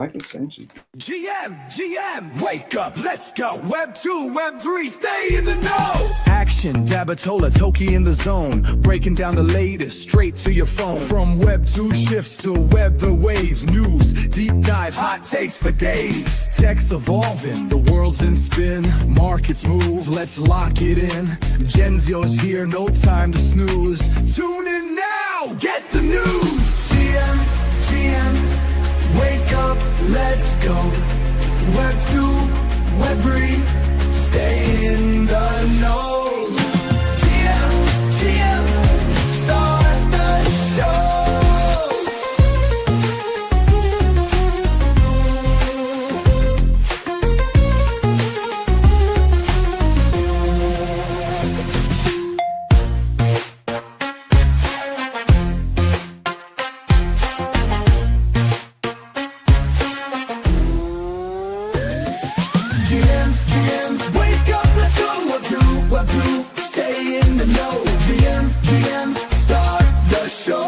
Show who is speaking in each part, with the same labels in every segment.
Speaker 1: I can send you.
Speaker 2: GM, wake up, let's go. Web 2, Web 3, stay in the know. Action, Dabatola, Toki in the zone. Breaking down the latest, straight to your phone. From Web 2 shifts to Web the waves. News, deep dives, hot takes for days. Tech's evolving, the world's in spin. Markets move, let's lock it in. Genzio's here, no time to snooze. Tune in now, get the news. GM. Wake up, let's go. Web 2, Web 3, stay in the know. GM, start the show. GM, wake up, let's go. Web 2, stay in the know. GM, start the show.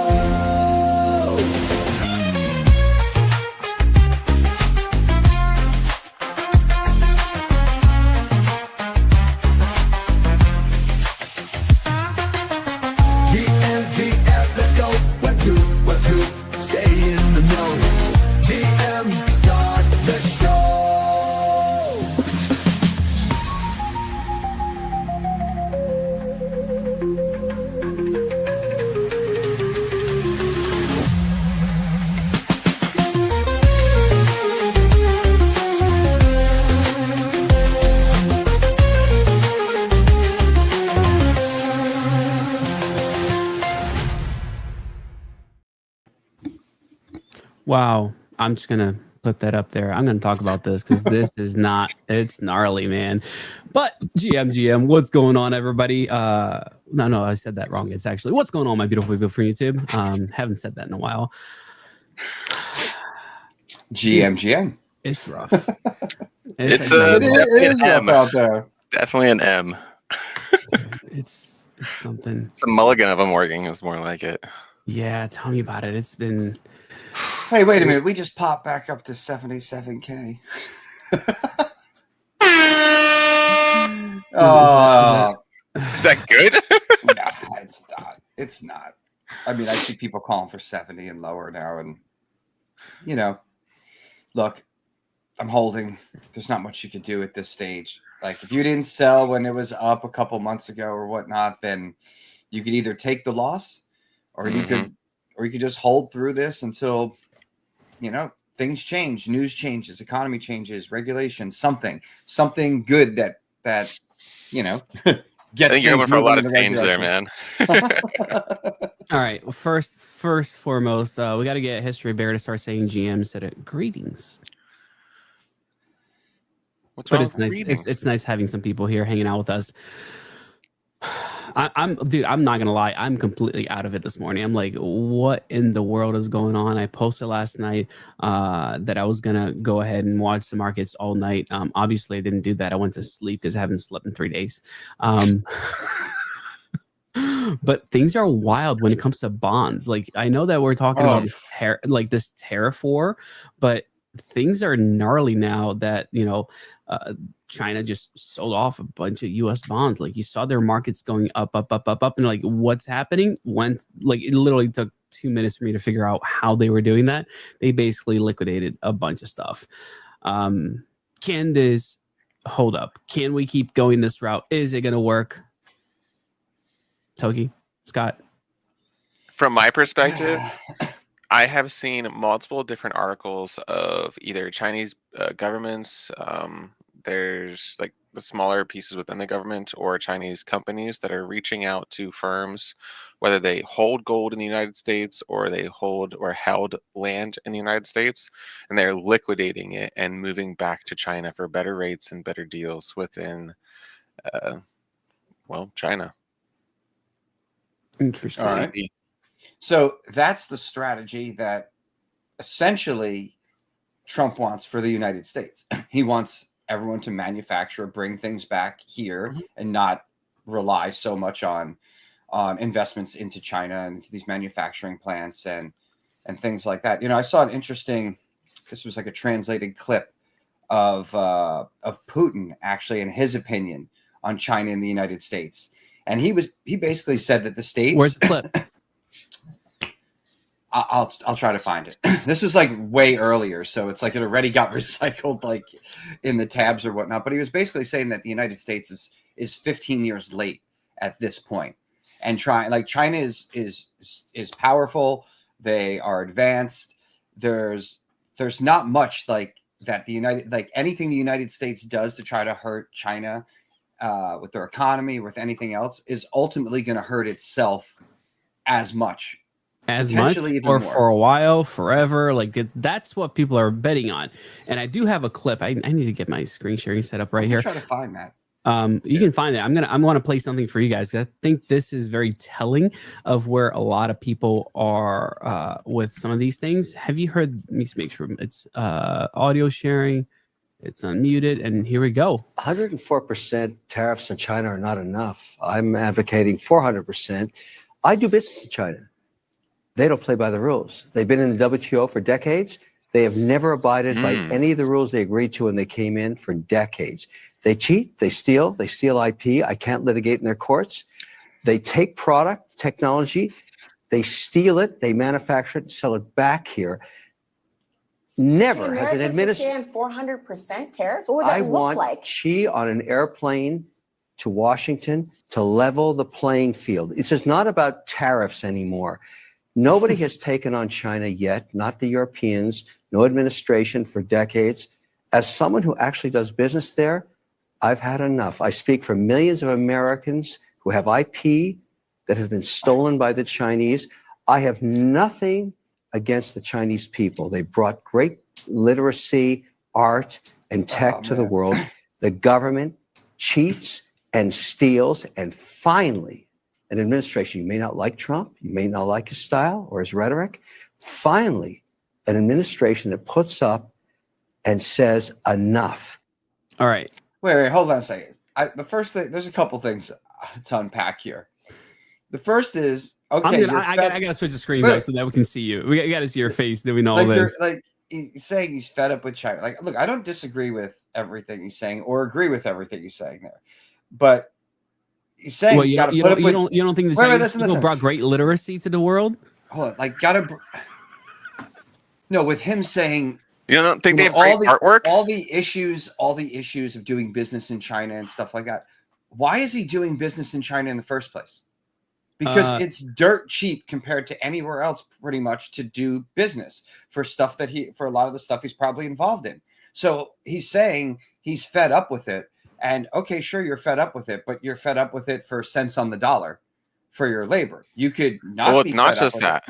Speaker 2: GM, let's go. Web 2, stay in the know. GM, start the show.
Speaker 3: Wow. I'm just going to put that up there. I'm going to talk about this because this is not, it's gnarly, man. But GM, what's going on, everybody? No, I said that wrong. It's actually, what's going on, my beautiful people from YouTube? Haven't said that in a while.
Speaker 1: GM.
Speaker 3: It's rough.
Speaker 4: It
Speaker 1: is rough out there.
Speaker 4: Definitely an M.
Speaker 3: It's something.
Speaker 4: It's a mulligan of them working. It's more like it.
Speaker 3: Yeah, tell me about it. It's been...
Speaker 1: Hey, wait a minute. We just popped back up to 77K.
Speaker 4: Is that good?
Speaker 1: No, it's not. It's not. I mean, I see people calling for 70 and lower now. And, you know, look, I'm holding. There's not much you can do at this stage. Like, if you didn't sell when it was up a couple months ago or whatnot, then you could either take the loss or you could just hold through this until, you know, things change, news changes, economy changes, regulation, something good that you know gets.
Speaker 4: I think you're going for a lot of change there, man.
Speaker 3: All right. Well, first foremost, we got to get History Bear to start saying GM instead of greetings.
Speaker 4: What's
Speaker 3: But
Speaker 4: wrong
Speaker 3: it's
Speaker 4: with
Speaker 3: nice.
Speaker 4: greetings?
Speaker 3: It's nice having some people here hanging out with us. Dude, I'm not gonna lie. I'm completely out of it this morning. I'm like, what in the world is going on? I posted last night that I was gonna go ahead and watch the markets all night. Obviously, I didn't do that. I went to sleep because I haven't slept in 3 days. But things are wild when it comes to bonds. Like, I know that we're talking about this tariff war, but things are gnarly now that, you know, China just sold off a bunch of US bonds. Like, you saw their markets going up. And like, what's happening? It literally took 2 minutes for me to figure out how they were doing that. They basically liquidated a bunch of stuff. Can this hold up? Can we keep going this route? Is it going to work? Toki, Scott?
Speaker 4: From my perspective, I have seen multiple different articles of either Chinese governments, there's like the smaller pieces within the government, or Chinese companies that are reaching out to firms, whether they hold gold in the United States or they hold or held land in the United States, and they're liquidating it and moving back to China for better rates and better deals within, China.
Speaker 3: Interesting.
Speaker 1: All right. So that's the strategy that essentially Trump wants for the United States. He wants everyone to manufacture, bring things back here, and not rely so much on investments into China and into these manufacturing plants and things like that. You know, I saw an interesting this was like a translated clip of Putin actually, in his opinion on China and the United States, and he basically said that the states.
Speaker 3: Where's the clip?
Speaker 1: I'll try to find it. This is like way earlier, so it's like it already got recycled, like in the tabs or whatnot. But he was basically saying that the United States is 15 years late at this point, and China is powerful. They are advanced. There's not much like that anything the United States does to try to hurt China with their economy, with anything else, is ultimately going to hurt itself as much.
Speaker 3: As much or for a while, forever. Like that's what people are betting on. And I do have a clip. I need to get my screen sharing set up right here.
Speaker 1: Try to find that.
Speaker 3: You can find it. I'm going to play something for you guys, because I think this is very telling of where a lot of people are with some of these things. Have you heard? Let me make sure it's audio sharing. It's unmuted, and here we go.
Speaker 5: 104% tariffs in China are not enough. I'm advocating 400%. I do business in China. They don't play by the rules. They've been in the WTO for decades. They have never abided by any of the rules they agreed to when they came in for decades. They cheat, they steal IP. I can't litigate in their courts. They take product, technology, they steal it, they manufacture it, sell it back here. Never has an administration.
Speaker 6: 400% tariffs? What would that look like?
Speaker 5: Xi on an airplane to Washington to level the playing field. It's just not about tariffs anymore. Nobody has taken on China yet, not the Europeans, no administration for decades. As someone who actually does business there, I've had enough. I speak for millions of Americans who have IP that have been stolen by the Chinese. I have nothing against the Chinese people. They brought great literacy, art, and tech to the world. The government cheats and steals, and finally, an administration, you may not like Trump, you may not like his style or his rhetoric, finally, an administration that puts up and says enough.
Speaker 3: All right.
Speaker 1: Wait, hold on a second. The first thing, there's a couple things to unpack here. The first is, okay,
Speaker 3: I got to switch the screens up so that we can see you. We got to see your face, then we know all this.
Speaker 1: Like, he's saying he's fed up with China. Like, look, I don't disagree with everything he's saying or agree with everything he's saying there. But he's saying
Speaker 3: you don't think the Chinese people brought great literacy to the world?
Speaker 1: Hold on, no, with him saying,
Speaker 4: you don't think they have great artwork?
Speaker 1: All the issues of doing business in China and stuff like that. Why is he doing business in China in the first place? Because it's dirt cheap compared to anywhere else, pretty much, to do business for a lot of the stuff he's probably involved in. So he's saying he's fed up with it. And okay, sure, you're fed up with it, but you're fed up with it for cents on the dollar for your labor. You could not.
Speaker 4: Well, it's not just that.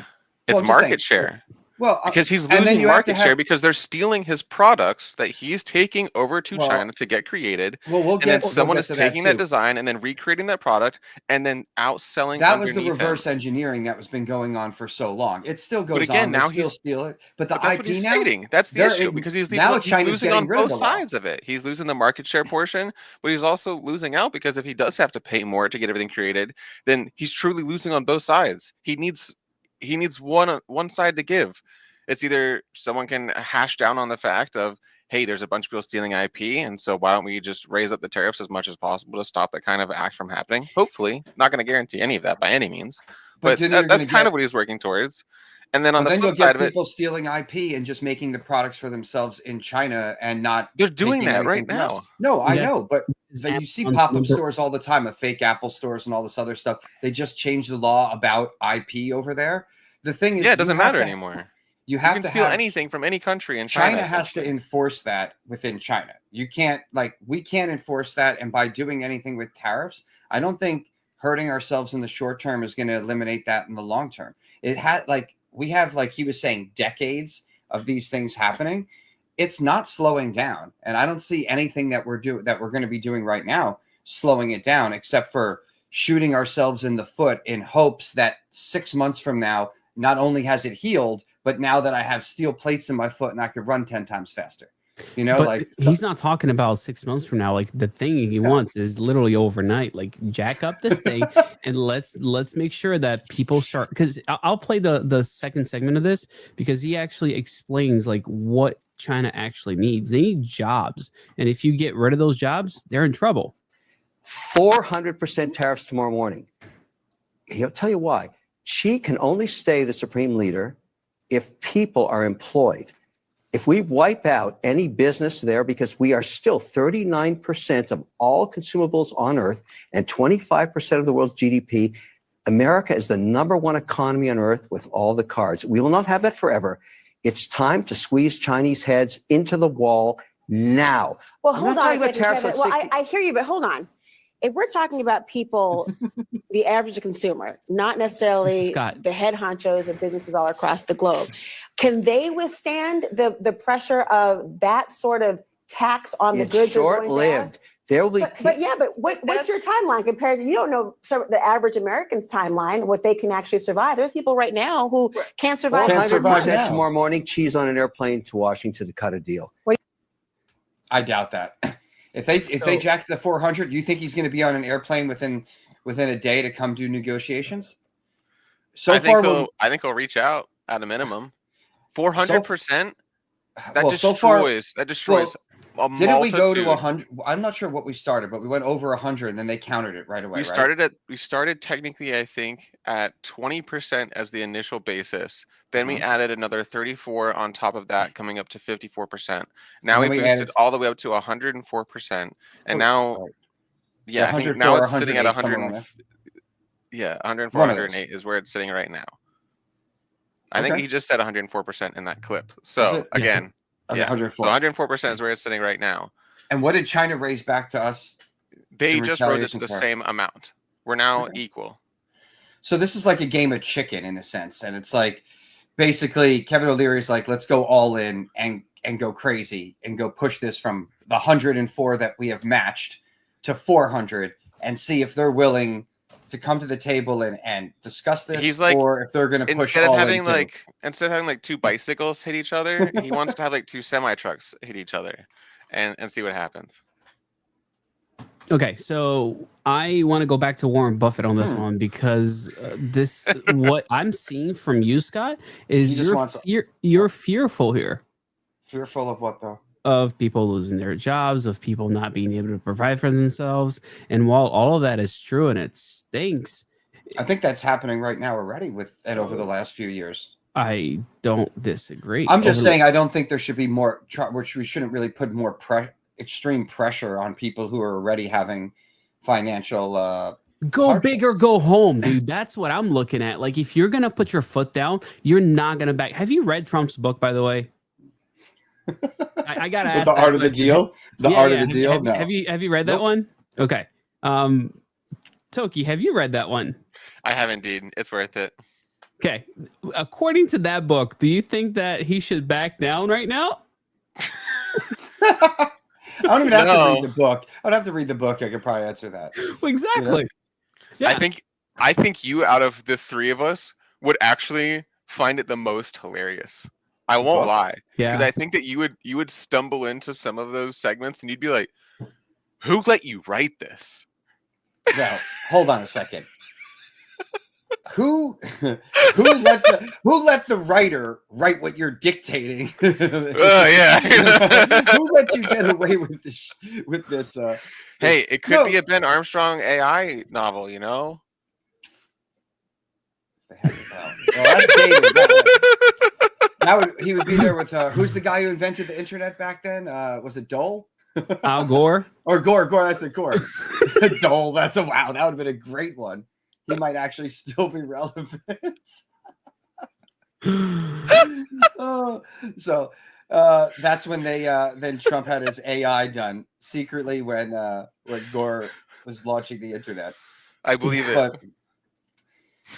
Speaker 4: It's market share. Well, because he's losing market share because they're stealing his products that he's taking over to China to get created. And then someone is taking that design and then recreating that product and then outselling.
Speaker 1: That was the reverse engineering that was been going on for so long. It still goes on. Now he'll steal it. But the IP now,
Speaker 4: that's the issue, because he's losing on both sides of it. He's losing the market share portion, but he's also losing out because if he does have to pay more to get everything created, then he's truly losing on both sides. He needs one side to give. It's either someone can hash down on the fact of, hey, there's a bunch of people stealing IP, and so why don't we just raise up the tariffs as much as possible to stop that kind of act from happening? Hopefully, not going to guarantee any of that by any means, but that's kind of what he's working towards. And then on the flip side of it,
Speaker 1: people stealing IP and just making the products for themselves in China and not.
Speaker 4: They're doing that right now.
Speaker 1: Else. No, I know, but you see pop-up stores all the time of fake Apple stores and all this other stuff. They just changed the law about IP over there. The thing is,
Speaker 4: it doesn't matter anymore.
Speaker 1: You can
Speaker 4: steal anything from any country in China.
Speaker 1: China has to enforce that within China. You can't, we can't enforce that. And by doing anything with tariffs, I don't think hurting ourselves in the short term is going to eliminate that in the long term. It had we have, like he was saying, decades of these things happening. It's not slowing down. And I don't see anything that we're going to be doing right now slowing it down, except for shooting ourselves in the foot in hopes that 6 months from now, not only has it healed, but now that I have steel plates in my foot and I could run 10 times faster, but
Speaker 3: he's not talking about 6 months from now. Like, the thing he wants is literally overnight. Like, jack up this thing and let's make sure that people start, because I'll play the second segment of this, because he actually explains like what China actually needs. They need jobs. And if you get rid of those jobs, they're in trouble.
Speaker 5: 400% tariffs tomorrow morning. He'll tell you why. Xi can only stay the supreme leader if people are employed. If we wipe out any business there, because we are still 39% of all consumables on Earth and 25% of the world's GDP, America is the #1 economy on Earth with all the cards. We will not have that forever. It's time to squeeze Chinese heads into the wall now.
Speaker 6: Well,
Speaker 5: I'm
Speaker 6: hold
Speaker 5: not
Speaker 6: on a
Speaker 5: talking about
Speaker 6: second,
Speaker 5: tariffs
Speaker 6: Kevin.
Speaker 5: on
Speaker 6: Well,
Speaker 5: 60
Speaker 6: I hear you, but hold on. If we're talking about people, the average consumer, not necessarily
Speaker 3: Scott.
Speaker 6: the head honchos of businesses all across the globe, can they withstand the pressure of that sort of tax on the
Speaker 5: It's
Speaker 6: goods?
Speaker 5: short-lived. There will be
Speaker 6: But what's your timeline compared to, you don't know the average American's timeline, what they can actually survive. There's people right now who can't survive.
Speaker 5: 400% tomorrow morning, Xi's on an airplane to Washington to cut a deal.
Speaker 1: I doubt that. If they jack the 400, do you think he's going to be on an airplane within a day to come do negotiations?
Speaker 4: I think he'll reach out at a minimum. 400%. That destroys.
Speaker 1: Didn't we go to 100? I'm not sure what we started, but we went over 100, and then they countered it right away.
Speaker 4: We started technically, I think, at 20% as the initial basis. Then we added another 34 on top of that, coming up to 54%. Now we boosted all the way up to 104%, and now, I think now it's sitting at 100. Yeah, 104, 108 is where it's sitting right now. I think he just said 104% in that clip. So again. Yeah, 104. So 104% is where it's sitting right now.
Speaker 1: And what did China raise back to us?
Speaker 4: They just rose it to the same amount. We're now equal.
Speaker 1: So this is like a game of chicken in a sense. And it's like, basically, Kevin O'Leary is like, let's go all in and go crazy and go push this from the 104 that we have matched to 400 and see if they're willing to come to the table and discuss this, or if they're going to push all in.
Speaker 4: Instead of having like two bicycles hit each other, he wants to have like two semi trucks hit each other, and see what happens.
Speaker 3: Okay, so I want to go back to Warren Buffett on this one, because what I'm seeing from you, Scott, is you're fearful here.
Speaker 1: Fearful of what though?
Speaker 3: Of people losing their jobs, of people not being able to provide for themselves. And while all of that is true and it stinks,
Speaker 1: I think that's happening right now already over the last few years.
Speaker 3: I don't disagree.
Speaker 1: I'm just saying I don't think there should be more, which we shouldn't really put more extreme pressure on people who are already having financial
Speaker 3: go big or go home, dude. That's what I'm looking at. Like, if you're going to put your foot down, you're not going to back. Have you read Trump's book, by the way? I gotta ask.
Speaker 1: The Art of the Deal. Art of the Deal.
Speaker 3: Have you read that one? Okay. Toki, have you read that one?
Speaker 4: I have indeed. It's worth it.
Speaker 3: Okay. According to that book, do you think that he should back down right now?
Speaker 1: I don't even have to read the book. I don't have to read the book. I could probably answer that.
Speaker 3: Well, exactly. You know?
Speaker 4: Yeah. I think you, out of the three of us, would actually find it the most hilarious. I won't lie.
Speaker 3: Yeah.
Speaker 4: Because I think that you would stumble into some of those segments and you'd be like, who let you write this?
Speaker 1: No, hold on a second. Who let the writer write what you're dictating?
Speaker 4: Yeah.
Speaker 1: Who let you get away with this?
Speaker 4: Hey, it could be a Ben Armstrong AI novel, you know?
Speaker 1: Well, that's dated. He would be there with who's the guy who invented the internet back then? Was it Dole?
Speaker 3: Al Gore?
Speaker 1: Or Gore, that's a Gore. Dole, that would have been a great one. He might actually still be relevant. That's when then Trump had his AI done secretly when Gore was launching the internet.
Speaker 4: I believe it.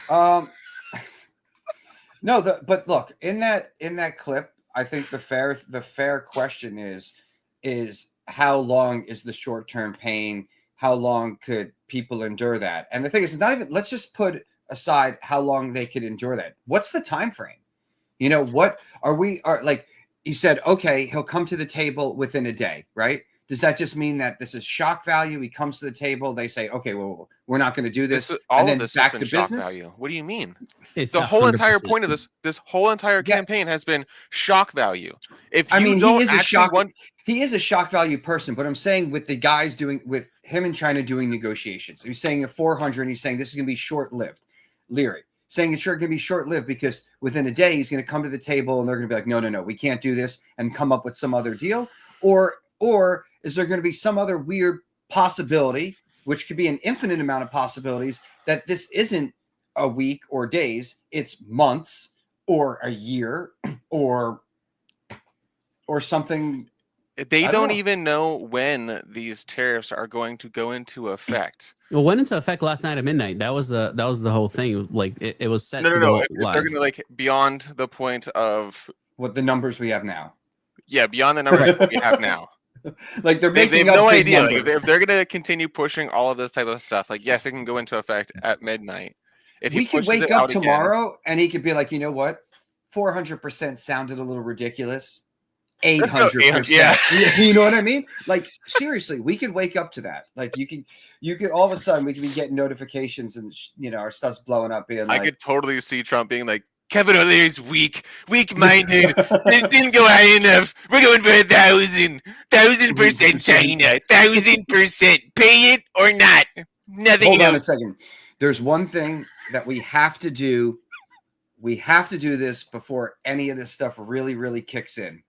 Speaker 1: But look, in that clip, I think the fair question is how long is the short-term pain? How long could people endure that? And the thing is, it's not even, let's just put aside how long they could endure that. What's the time frame? What are like you said, okay, he'll come to the table within a day, right? Does that just mean that this is shock value? He comes to the table, they say, okay, well, we're not going to do this.
Speaker 4: All
Speaker 1: and
Speaker 4: of
Speaker 1: then
Speaker 4: this
Speaker 1: back
Speaker 4: has
Speaker 1: to
Speaker 4: been shock
Speaker 1: business.
Speaker 4: value. What do you mean?
Speaker 3: It's
Speaker 4: The whole entire
Speaker 3: 100%.
Speaker 4: point of this whole entire campaign has been shock value. If you
Speaker 1: I mean,
Speaker 4: don't
Speaker 1: he is a
Speaker 4: actually
Speaker 1: shock.
Speaker 4: want,
Speaker 1: He is a shock value person, but I'm saying with the guys with him and China doing negotiations, he's saying at 400, and he's saying this is going to be short-lived. Leary saying it's sure going to be short-lived because within a day he's going to come to the table and they're going to be like, no, we can't do this, and come up with some other deal, or is there going to be some other weird possibility, which could be an infinite amount of possibilities, that this isn't a week or days, it's months or a year or something.
Speaker 4: they
Speaker 1: I
Speaker 4: don't
Speaker 1: know.
Speaker 4: even know when these tariffs are going to go into effect.
Speaker 3: Well, went into effect last night at midnight. That was the whole thing. Like it was set to
Speaker 4: No.
Speaker 3: go
Speaker 4: If
Speaker 3: live.
Speaker 4: they're gonna like beyond the point of
Speaker 1: What the numbers we have now.
Speaker 4: beyond the numbers that we have now.
Speaker 1: Like they're
Speaker 4: They
Speaker 1: making
Speaker 4: have
Speaker 1: up
Speaker 4: no
Speaker 1: big
Speaker 4: idea. Like,
Speaker 1: numbers.
Speaker 4: if they're gonna continue pushing all of this type of stuff, like yes, it can go into effect at midnight. If he
Speaker 1: We could
Speaker 4: pushes
Speaker 1: wake
Speaker 4: it
Speaker 1: up
Speaker 4: out again-
Speaker 1: tomorrow and he could be like, you know what? 400% sounded a little ridiculous.
Speaker 4: Let's go
Speaker 1: 800%.
Speaker 4: yeah.
Speaker 1: You know what I mean? Like seriously, we could wake up to that. Like you could all of a sudden we could be getting notifications and our stuff's blowing up being
Speaker 4: I
Speaker 1: like,
Speaker 4: could totally see Trump being like, Kevin O'Leary's weak-minded. It didn't go high enough. We're going for 1,000% China, 1,000%. Pay it or not. Nothing
Speaker 1: hold on a
Speaker 4: else.
Speaker 1: second. There's one thing that we have to do. We have to do this before any of this stuff really, really kicks in.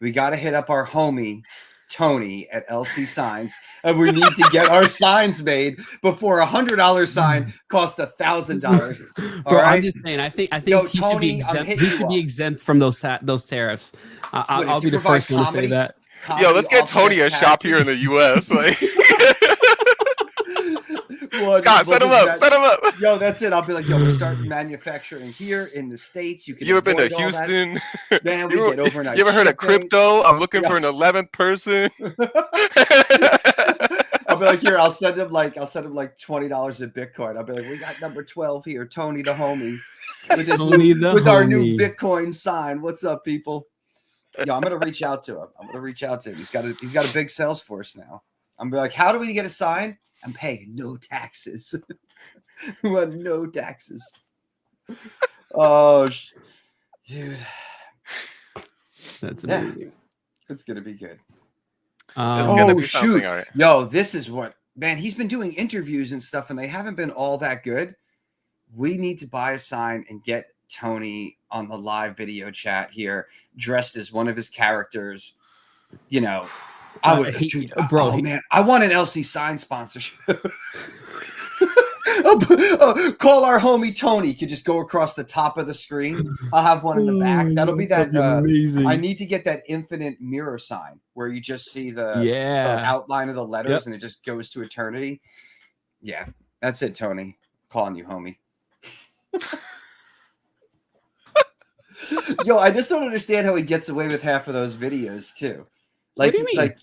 Speaker 1: We got to hit up our homie Tony at LC Signs, and we need to get our signs made before $100 sign costs $1,000.
Speaker 3: Bro,
Speaker 1: right?
Speaker 3: I'm just saying. I think
Speaker 1: Yo,
Speaker 3: he should
Speaker 1: Tony,
Speaker 3: be
Speaker 1: I'm
Speaker 3: exempt.
Speaker 1: hitting
Speaker 3: He
Speaker 1: you
Speaker 3: should be
Speaker 1: up.
Speaker 3: exempt from those tariffs. I'll
Speaker 1: if
Speaker 3: be
Speaker 1: you
Speaker 3: the
Speaker 1: provide
Speaker 3: first one to say
Speaker 1: comedy-
Speaker 3: that.
Speaker 4: Yo, let's get
Speaker 1: offsets
Speaker 4: Tony a shop
Speaker 1: taxes.
Speaker 4: here in the U.S. Like,
Speaker 1: Well,
Speaker 4: Scott, set him
Speaker 1: we'll
Speaker 4: up.
Speaker 1: just
Speaker 4: Set him up.
Speaker 1: Yo, that's it. I'll be like, yo, we're starting manufacturing here in the States. You can.
Speaker 4: You ever been to
Speaker 1: avoid all that.
Speaker 4: Houston?
Speaker 1: Man, we
Speaker 4: You
Speaker 1: get overnight.
Speaker 4: You ever heard of
Speaker 1: shipping.
Speaker 4: crypto? I'm looking
Speaker 1: Yeah.
Speaker 4: for an 11th person.
Speaker 1: I'll be like, here, I'll send him like $20 in Bitcoin. I'll be like, we got number 12 here, Tony the homie. With, his
Speaker 3: Tony
Speaker 1: new,
Speaker 3: the
Speaker 1: with our new
Speaker 3: homie.
Speaker 1: Bitcoin sign. What's up, people? Yo, I'm gonna reach out to him. He's got a big sales force now. I'm be like, how do we get a sign? I'm paying no taxes. We want no taxes. Oh, dude,
Speaker 3: That's
Speaker 1: Yeah.
Speaker 3: amazing.
Speaker 1: it's gonna be good.
Speaker 4: It's gonna
Speaker 1: Oh,
Speaker 4: be something,
Speaker 1: shoot.
Speaker 4: all right.
Speaker 1: Yo, this is what, man, he's been doing interviews and stuff, and they haven't been all that good. We need to buy a sign and get Tony on the live video chat here, dressed as one of his characters. I would, man, I want an LC sign sponsorship. Call our homie Tony. Could just go across the top of the screen. I'll have one in the back. That'll be that.
Speaker 3: amazing.
Speaker 1: I need to get that infinite mirror sign where you just see the
Speaker 3: yeah.
Speaker 1: outline of the letters
Speaker 3: Yep.
Speaker 1: and it just goes to eternity. Yeah, that's it, Tony. Calling you homie. Yo, I just don't understand how he gets away with half of those videos too. Like,
Speaker 3: do you mean?
Speaker 1: Like,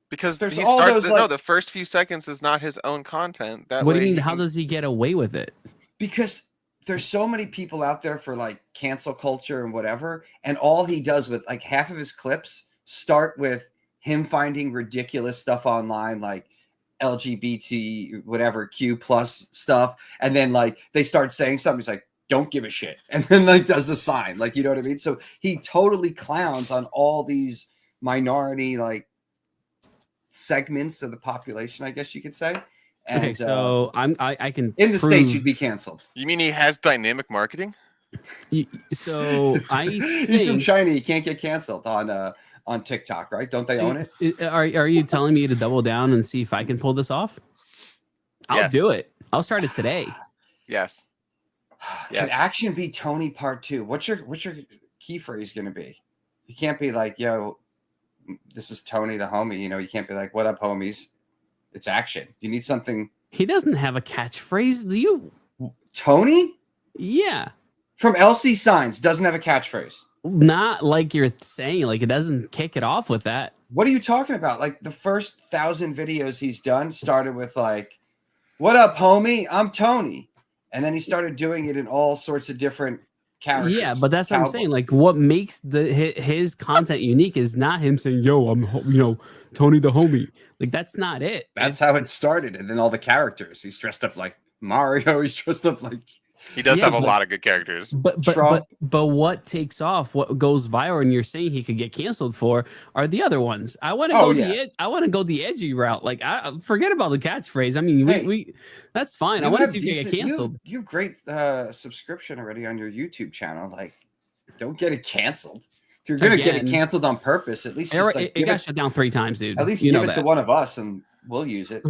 Speaker 4: Because
Speaker 1: There's
Speaker 4: he
Speaker 1: all
Speaker 4: starts,
Speaker 1: those,
Speaker 4: no,
Speaker 1: like-
Speaker 4: the first few seconds is not his own content. That
Speaker 3: What do
Speaker 4: way
Speaker 3: you mean?
Speaker 4: he
Speaker 3: How
Speaker 4: can-
Speaker 3: does he get away with it?
Speaker 1: because there's so many people out there for like cancel culture and whatever, and all he does with like half of his clips start with him finding ridiculous stuff online, like LGBT whatever Q plus stuff, and then like they start saying something, he's like, don't give a shit, and then like does the sign, like, you know what I mean? So he totally clowns on all these minority like segments of the population, I guess you could say. And,
Speaker 3: Okay, so I can
Speaker 1: in the
Speaker 3: prove,
Speaker 1: States you'd be canceled.
Speaker 4: You mean he has dynamic marketing?
Speaker 3: So I
Speaker 1: He's from
Speaker 3: think,
Speaker 1: China. He can't get canceled on TikTok, right? Don't they
Speaker 3: so
Speaker 1: own it?
Speaker 3: Are you telling me to double down and see if I can pull this off? I'll
Speaker 4: Yes.
Speaker 3: do it. I'll start it today.
Speaker 4: Yes.
Speaker 1: Can
Speaker 4: Yes.
Speaker 1: action be Tony Part 2? What's your key phrase going to be? You can't be like, yo, this is Tony the homie. You can't be like, what up, homies? It's action. You need something.
Speaker 3: He doesn't have a catchphrase. Do you?
Speaker 1: Tony
Speaker 3: Yeah.
Speaker 1: from LC Signs doesn't have a catchphrase.
Speaker 3: Not like you're saying. Like it doesn't kick it off with that.
Speaker 1: What are you talking about? Like the first 1,000 videos he's done started with like, what up, homie? I'm Tony. And then he started doing it in all sorts of different characters.
Speaker 3: Yeah, but that's what I'm saying. Like, what makes his content unique is not him saying, "Yo, I'm Tony the homie." Like, that's not it.
Speaker 1: That's how it started, and then all the characters. He's dressed up like Mario. He's dressed up like.
Speaker 4: He does have a lot of good characters.
Speaker 3: But what takes off, what goes viral, and you're saying he could get canceled for, are the other ones. I want to I want to go the edgy route. Like, I forget about the catchphrase. I mean, we that's fine. I want to see if you get canceled.
Speaker 1: You have great subscription already on your YouTube channel. Like, don't get it canceled. If you're gonna get it canceled on purpose, at least
Speaker 3: it got shut down 3 times, dude.
Speaker 1: At least give it to one of us, and we'll use it.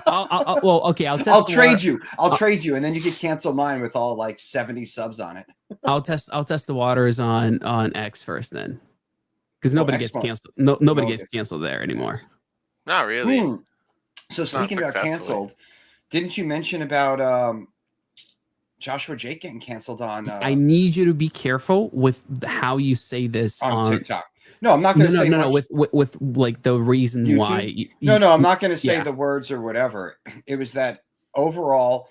Speaker 3: I'll
Speaker 1: trade you. I'll trade you, and then you can cancel mine with all like 70 subs on it.
Speaker 3: I'll test the waters on X first, then, because nobody gets canceled. Nobody gets canceled there anymore.
Speaker 4: Not really.
Speaker 1: So speaking about canceled, didn't you mention about Joshua Jake getting canceled on?
Speaker 3: I need you to be careful with how you say this
Speaker 1: on TikTok. No, I'm not going to say
Speaker 3: no. With like the reason YouTube? Why.
Speaker 1: No, I'm not going to say the words or whatever. It was that overall,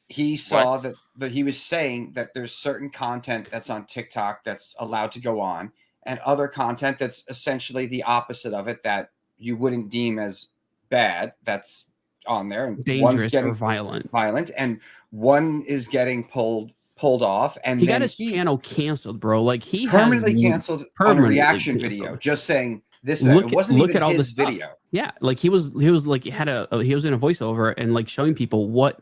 Speaker 1: he saw that he was saying that there's certain content that's on TikTok that's allowed to go on, and other content that's essentially the opposite of it that you wouldn't deem as bad that's on there, and
Speaker 3: dangerous or violent,
Speaker 1: and one is getting pulled off, and
Speaker 3: he got his channel canceled, bro. Like, he
Speaker 1: permanently canceled on a reaction video, just saying this. It wasn't even all his video.
Speaker 3: Yeah, like he was like he was in a voiceover and like showing people what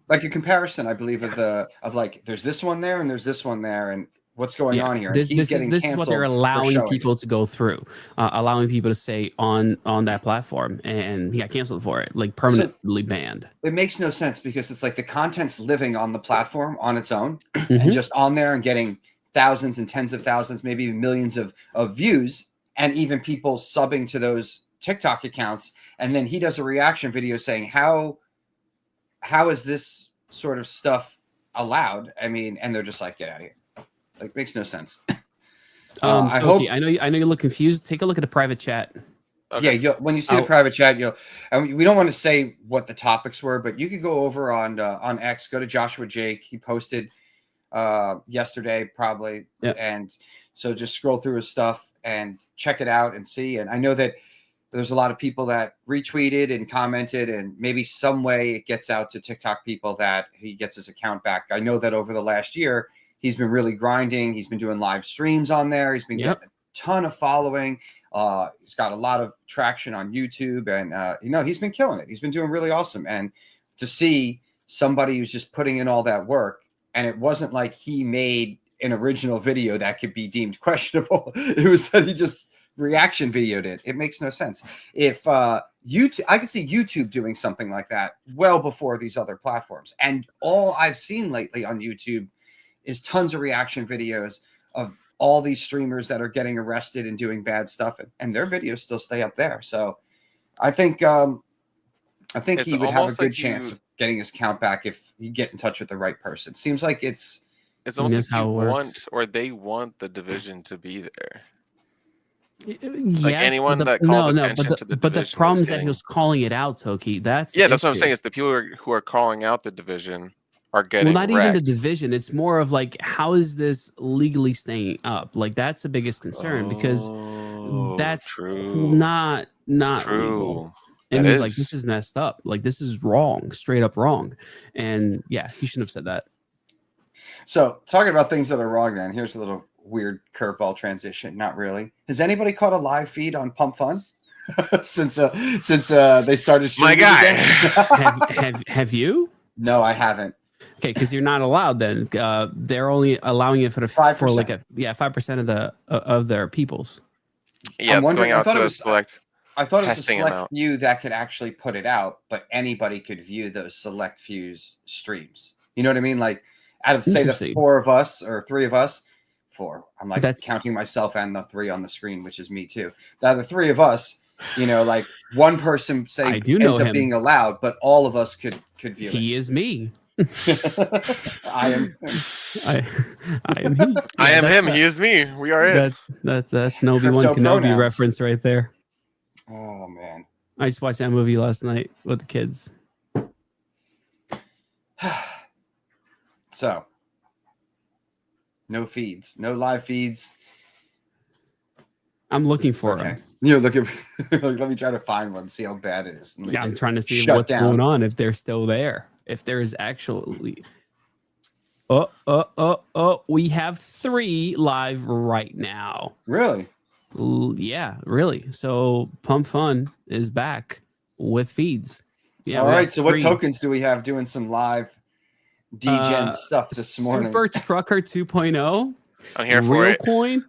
Speaker 1: like a comparison, I believe, of like there's this one there and there's this one there, and what's going on here.
Speaker 3: This is what they're allowing people to go through, allowing people to say on that platform, and he got canceled for it, like permanently banned.
Speaker 1: It makes no sense because it's like the content's living on the platform on its own and just on there and getting thousands and tens of thousands, maybe even millions of views, and even people subbing to those TikTok accounts. And then he does a reaction video saying, how is this sort of stuff allowed? I mean, and they're just like, get out of here. Like, makes no sense.
Speaker 3: I hope. I know you look confused. Take a look at the private chat.
Speaker 1: Okay. Yeah, when you see the private chat, we don't want to say what the topics were, but you could go over on X, go to Joshua Jake. He posted yesterday, probably, and so just scroll through his stuff and check it out and see. And I know that there's a lot of people that retweeted and commented, and maybe some way it gets out to TikTok people that he gets his account back. I know that over the last year, he's been really grinding. He's been doing live streams on there. He's been getting a ton of following. He's got a lot of traction on YouTube, and he's been killing it. He's been doing really awesome. And to see somebody who's just putting in all that work, and it wasn't like he made an original video that could be deemed questionable. It was that he just reaction videoed it. It makes no sense. If YouTube, I could see YouTube doing something like that well before these other platforms. And all I've seen lately on YouTube is tons of reaction videos of all these streamers that are getting arrested and doing bad stuff, and their videos still stay up there. So I think he would have a good chance of getting his count back if you get in touch with the right person. Seems like it's
Speaker 4: almost like they want the division to be there.
Speaker 3: Like
Speaker 4: anyone that calls attention to the division.
Speaker 3: But the problem is that he was calling it out, Toki. That's
Speaker 4: what I'm saying. Is the people who are calling out the division are getting
Speaker 3: not
Speaker 4: wrecked.
Speaker 3: Even the division. It's more of like, how is this legally staying up? Like, that's the biggest concern, because that's not legal. And he's like, this is messed up. Like, this is wrong, straight up wrong. And yeah, he shouldn't have said that.
Speaker 1: So talking about things that are wrong, then here's a little weird curveball transition. Not really. Has anybody caught a live feed on Pump Fun since they started streaming?
Speaker 4: My guy.
Speaker 3: have you?
Speaker 1: No, I haven't.
Speaker 3: Okay, because you're not allowed. Then they're only allowing it for 5%. For like 5% of their peoples.
Speaker 4: Yeah, it's going out to select.
Speaker 1: I thought it was a select few that could actually put it out, but anybody could view those select fews streams. You know what I mean? Like, out of say the 4 of us or 3 of us, 4. I'm like counting myself and the 3 on the screen, which is me too. Now the 3 of us, like one person ends up being allowed, but all of us could view it.
Speaker 3: He is me.
Speaker 1: I am him.
Speaker 3: I am him.
Speaker 4: I am him. He is me. We are it.
Speaker 3: That's an Obi-Wan Kenobi reference right there.
Speaker 1: Oh man,
Speaker 3: I just watched that movie last night with the kids.
Speaker 1: So No feeds. No live feeds.
Speaker 3: I'm looking for
Speaker 1: Okay.
Speaker 3: them.
Speaker 1: You're looking. Let me try to find one. See how bad it is.
Speaker 3: Yeah, I'm trying to see
Speaker 1: Shut
Speaker 3: what's
Speaker 1: down.
Speaker 3: going on. If they're still there. If there is actually. We have 3 live right now.
Speaker 1: Really?
Speaker 3: Yeah, really. So Pump Fun is back with feeds. Yeah.
Speaker 1: All
Speaker 3: we
Speaker 1: right.
Speaker 3: have
Speaker 1: So what
Speaker 3: 3.
Speaker 1: tokens do we have doing some live DGen stuff this morning?
Speaker 3: Super Trucker 2.0.
Speaker 4: I'm here for
Speaker 3: Real
Speaker 4: it.
Speaker 3: Coin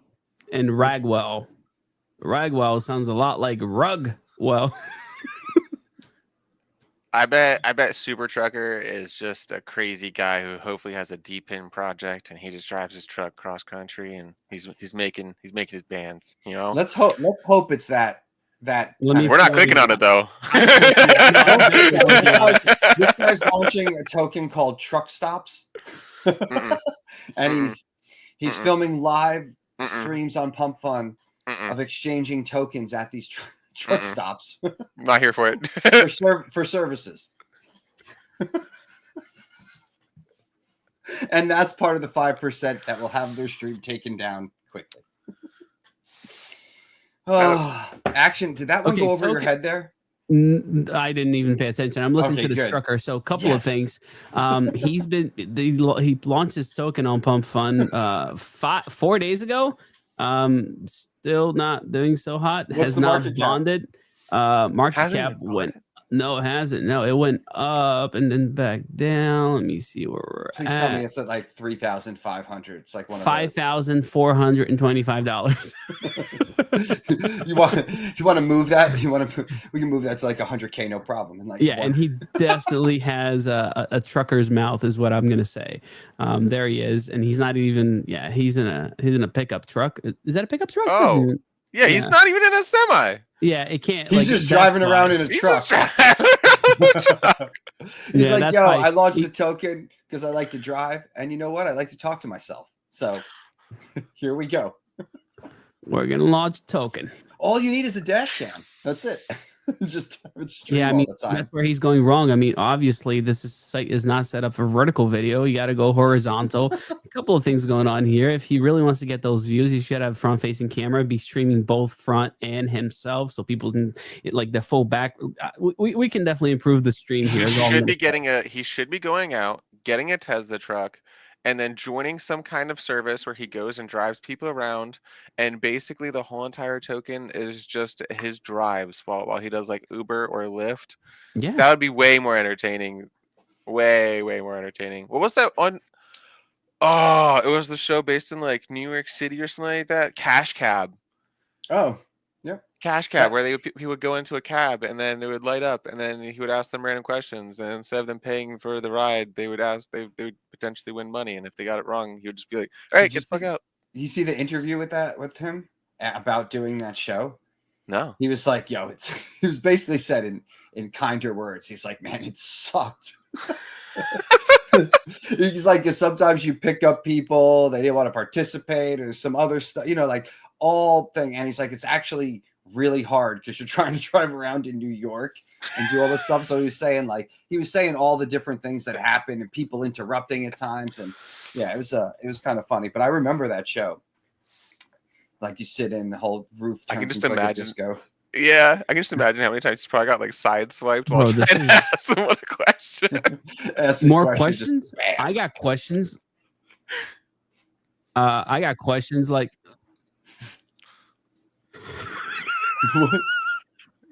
Speaker 3: and Ragwell. Ragwell sounds a lot like Rug. Well,
Speaker 4: I bet Super Trucker is just a crazy guy who hopefully has a DePIN project and he just drives his truck cross country and he's making his bands, you know?
Speaker 1: Let's hope it's that.
Speaker 3: Let me
Speaker 1: kind of
Speaker 4: We're not
Speaker 3: see.
Speaker 4: clicking on it though.
Speaker 1: This guy's launching a token called Truck Stops,
Speaker 4: Mm-mm.
Speaker 1: and he's
Speaker 4: Mm-mm.
Speaker 1: filming live
Speaker 4: Mm-mm.
Speaker 1: streams on Pump Fun
Speaker 4: Mm-mm.
Speaker 1: of exchanging tokens at these truck
Speaker 4: Mm-mm.
Speaker 1: stops
Speaker 4: Not here for it.
Speaker 1: for services. And that's part of the 5% that will have their stream taken down quickly. Oh, Action. Did that one
Speaker 3: Okay,
Speaker 1: go over your
Speaker 3: token-
Speaker 1: head there?
Speaker 3: I didn't even pay attention. I'm listening
Speaker 1: Okay,
Speaker 3: to the
Speaker 1: good.
Speaker 3: Strucker. So a couple of
Speaker 1: Yes.
Speaker 3: things. He launched his token on Pump Fun 4 days ago. Still not doing so hot.
Speaker 1: What's
Speaker 3: Has
Speaker 1: the
Speaker 3: not
Speaker 1: market cap?
Speaker 3: bonded. Market
Speaker 4: Hasn't
Speaker 3: cap
Speaker 4: even
Speaker 3: went. No, it hasn't. No, it went up and then back down. Let me see where we're
Speaker 1: Please tell me
Speaker 3: at.
Speaker 1: it's at like 3,500. It's like one of
Speaker 3: $5,425.
Speaker 1: those. You want to move that? We can move that to like 100K, no problem. And like
Speaker 3: Yeah, and he definitely has a trucker's mouth, is what I'm gonna say. There he is, and he's not even. Yeah, he's in a pickup truck. Is that a pickup truck?
Speaker 4: Oh. Yeah, he's not even in a semi.
Speaker 3: Yeah, it can't.
Speaker 1: He's just driving around in a
Speaker 4: He's
Speaker 1: truck.
Speaker 4: just driving around in a truck.
Speaker 1: He's
Speaker 3: Yeah,
Speaker 1: like,
Speaker 3: that's
Speaker 1: yo,
Speaker 3: why
Speaker 1: I launched
Speaker 3: he-
Speaker 1: the token because I like to drive, and you know what? I like to talk to myself. So here we go.
Speaker 3: We're gonna launch a token.
Speaker 1: All you need is a dash cam. That's it. Just stream
Speaker 3: Yeah, I
Speaker 1: all
Speaker 3: mean
Speaker 1: the time.
Speaker 3: that's where he's going wrong. I mean, obviously site is not set up for vertical video. You got to go horizontal. A couple of things going on here. If he really wants to get those views, he should have front-facing camera, be streaming both front and himself, so people can like the full back. We can definitely improve the stream here. is all I'm gonna say.
Speaker 4: He should be going out, getting a Tesla truck, and then joining some kind of service where he goes and drives people around, and basically the whole entire token is just his drives while he does like Uber or Lyft.
Speaker 3: Yeah.
Speaker 4: That would be way more entertaining. Way more entertaining. What was that on? Oh, it was the show based in like New York City or something like that. Cash Cab.
Speaker 1: Oh,
Speaker 4: Cash Cab, where he would go into a cab and then it would light up and then he would ask them random questions, and instead of them paying for the ride, they would they would potentially win money, and if they got it wrong, he would just be like, all right,
Speaker 1: Did you
Speaker 4: get the fuck out.
Speaker 1: you see the interview with him about doing that show?
Speaker 4: No.
Speaker 1: He was like, yo, he was basically said in kinder words. He's like, man, it sucked. He's like, 'cause sometimes you pick up people, they didn't want to participate or some other stuff, like all thing. And he's like, it's actually really hard because you're trying to drive around in New York and do all this stuff. So he was saying all the different things that happen and people interrupting at times. And yeah, it was kind of funny, but I remember that show. Like you sit in the whole roof.
Speaker 4: I can
Speaker 1: turns
Speaker 4: just
Speaker 1: into like a
Speaker 4: imagine.
Speaker 1: disco.
Speaker 4: Yeah, I can just imagine how many times he's probably got like sideswiped
Speaker 3: Bro,
Speaker 4: while
Speaker 3: this
Speaker 4: trying to
Speaker 3: is-
Speaker 4: ask someone a question.
Speaker 1: Ask the
Speaker 3: More
Speaker 1: question,
Speaker 3: questions?
Speaker 1: just bam.
Speaker 3: I got questions. I got questions like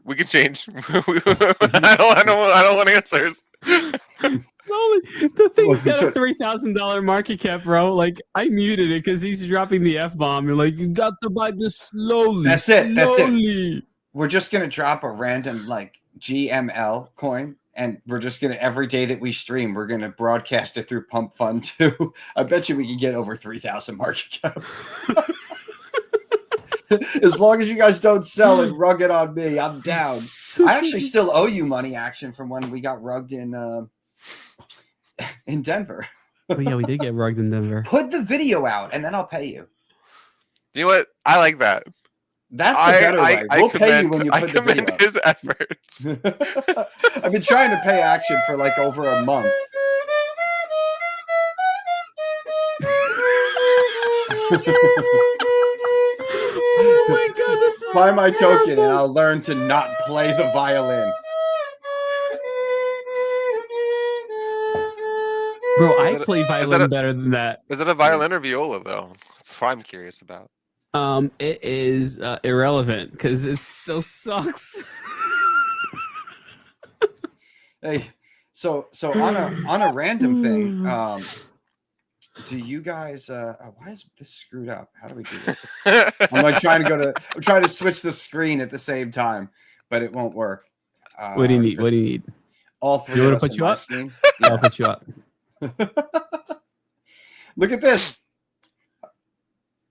Speaker 4: We can change. I don't want answers.
Speaker 3: the thing's got a
Speaker 1: Look,
Speaker 3: $3,000 market cap, bro. Like I muted it because he's dropping the F-bomb. You're like, you got to buy this slowly.
Speaker 1: That's it. That's it.
Speaker 3: slowly.
Speaker 1: We're just gonna drop a random like GML coin, and we're just gonna every day that we stream, we're gonna broadcast it through Pump Fun too. I bet you we can get over 3,000 market cap. As long as you guys don't sell and rug it on me, I'm down. I actually still owe you money, Action, from when we got rugged in Denver.
Speaker 3: Oh yeah, we did get rugged in Denver.
Speaker 1: Put the video out, and then I'll pay you.
Speaker 4: You know what? I like that.
Speaker 1: That's the better way. We'll pay you when you
Speaker 4: I
Speaker 1: put the video
Speaker 4: commend
Speaker 1: out.
Speaker 4: his efforts.
Speaker 1: I've been trying to pay Action for like over a month.
Speaker 3: Oh my god, this is
Speaker 1: Buy my token and
Speaker 3: terrible.
Speaker 1: I'll learn to not play the violin.
Speaker 3: Bro,
Speaker 4: Is
Speaker 3: I
Speaker 4: that a-
Speaker 3: play
Speaker 4: is that
Speaker 3: violin
Speaker 4: a-
Speaker 3: better than that.
Speaker 4: Is it a violin or viola though? That's what I'm curious about.
Speaker 3: It is irrelevant because it still sucks.
Speaker 1: Hey, so on a random thing, do you guys why is this screwed up? How do we do this? I'm like I'm trying to switch the screen at the same time, but it won't work.
Speaker 3: What do you need? What do you need?
Speaker 1: All three
Speaker 3: You
Speaker 1: of
Speaker 3: want to
Speaker 1: us
Speaker 3: put you
Speaker 1: on my
Speaker 3: up?
Speaker 1: screen.
Speaker 3: I'll put you up.
Speaker 1: Look at this.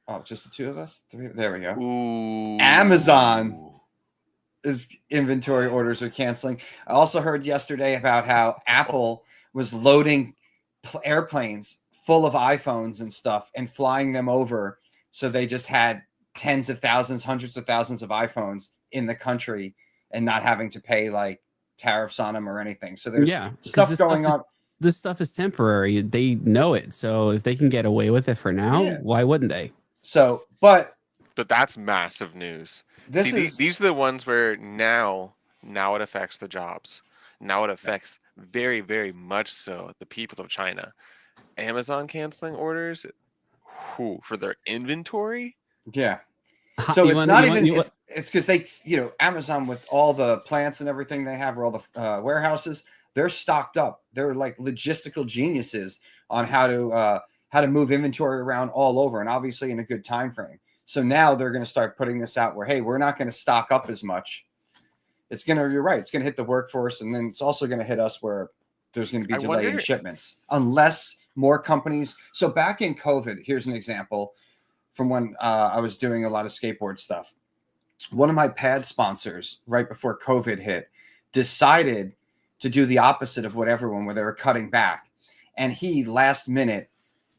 Speaker 1: Oh, just the two of us? Three. There we go.
Speaker 4: Ooh.
Speaker 1: Amazon is inventory orders are canceling. I also heard yesterday about how Apple was loading airplanes full of iPhones and stuff and flying them over. So they just had tens of thousands, hundreds of thousands of iPhones in the country and not having to pay like tariffs on them or anything. So there's
Speaker 3: 'cause
Speaker 1: stuff
Speaker 3: this
Speaker 1: going on.
Speaker 3: This stuff is temporary. They know it. So if they can get away with it for now,
Speaker 1: Yeah.
Speaker 3: why wouldn't they?
Speaker 1: So, but
Speaker 4: that's massive news.
Speaker 1: this
Speaker 4: See,
Speaker 1: is
Speaker 4: these are the ones where now it affects the jobs. Now it affects very, very much so the people of China. Amazon canceling orders for their inventory.
Speaker 1: yeah. So
Speaker 3: You
Speaker 1: it's
Speaker 3: wanna-
Speaker 1: not
Speaker 3: you want-
Speaker 1: even
Speaker 3: you
Speaker 1: it's because they Amazon with all the plants and everything they have or all the warehouses, they're stocked up. They're like logistical geniuses on how to move inventory around all over and obviously in a good time frame. So now they're going to start putting this out where, hey, we're not going to stock up as much. You're right. It's going to hit the workforce. And then it's also going to hit us where there's going to be delay in shipments unless more companies. So back in COVID, here's an example from when I was doing a lot of skateboard stuff. One of my pad sponsors right before COVID hit decided to do the opposite of what everyone, where they were cutting back. And he last minute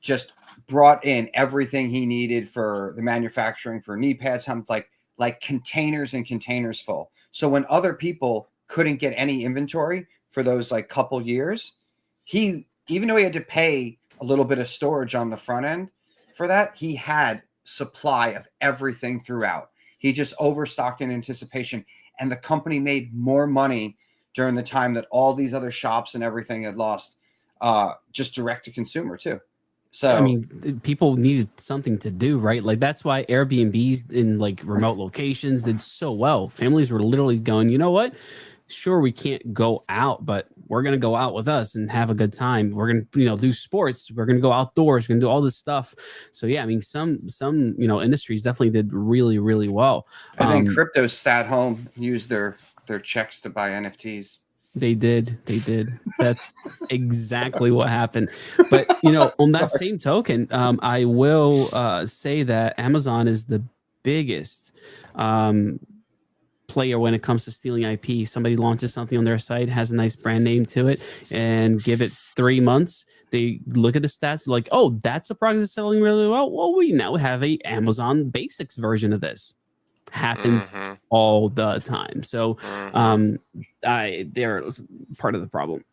Speaker 1: just brought in everything he needed for the manufacturing for knee pads, like containers and containers full. So when other people couldn't get any inventory for those like couple years, even though he had to pay a little bit of storage on the front end for that, he had supply of everything throughout. He just overstocked in anticipation, and the company made more money during the time that all these other shops and everything had lost, just direct to consumer too. So
Speaker 3: I mean, people needed something to do, right? Like that's why Airbnbs in like remote locations did so well. Families were literally going, you know what? Sure, we can't go out, but we're gonna go out with us and have a good time. We're gonna, do sports. We're gonna go outdoors. We're gonna do all this stuff. So yeah, I mean, some industries definitely did really, really well.
Speaker 1: I think crypto sat home, used their checks to buy NFTs.
Speaker 3: They did. That's exactly what happened. But on that same token, I will say that Amazon is the biggest player when it comes to stealing IP. Somebody launches something on their site, has a nice brand name to it, and give it 3 months. They look at the stats like, oh, that's a product that's selling really well. Well, we now have a Amazon Basics version of this. Happens all the time. So they're part of the problem.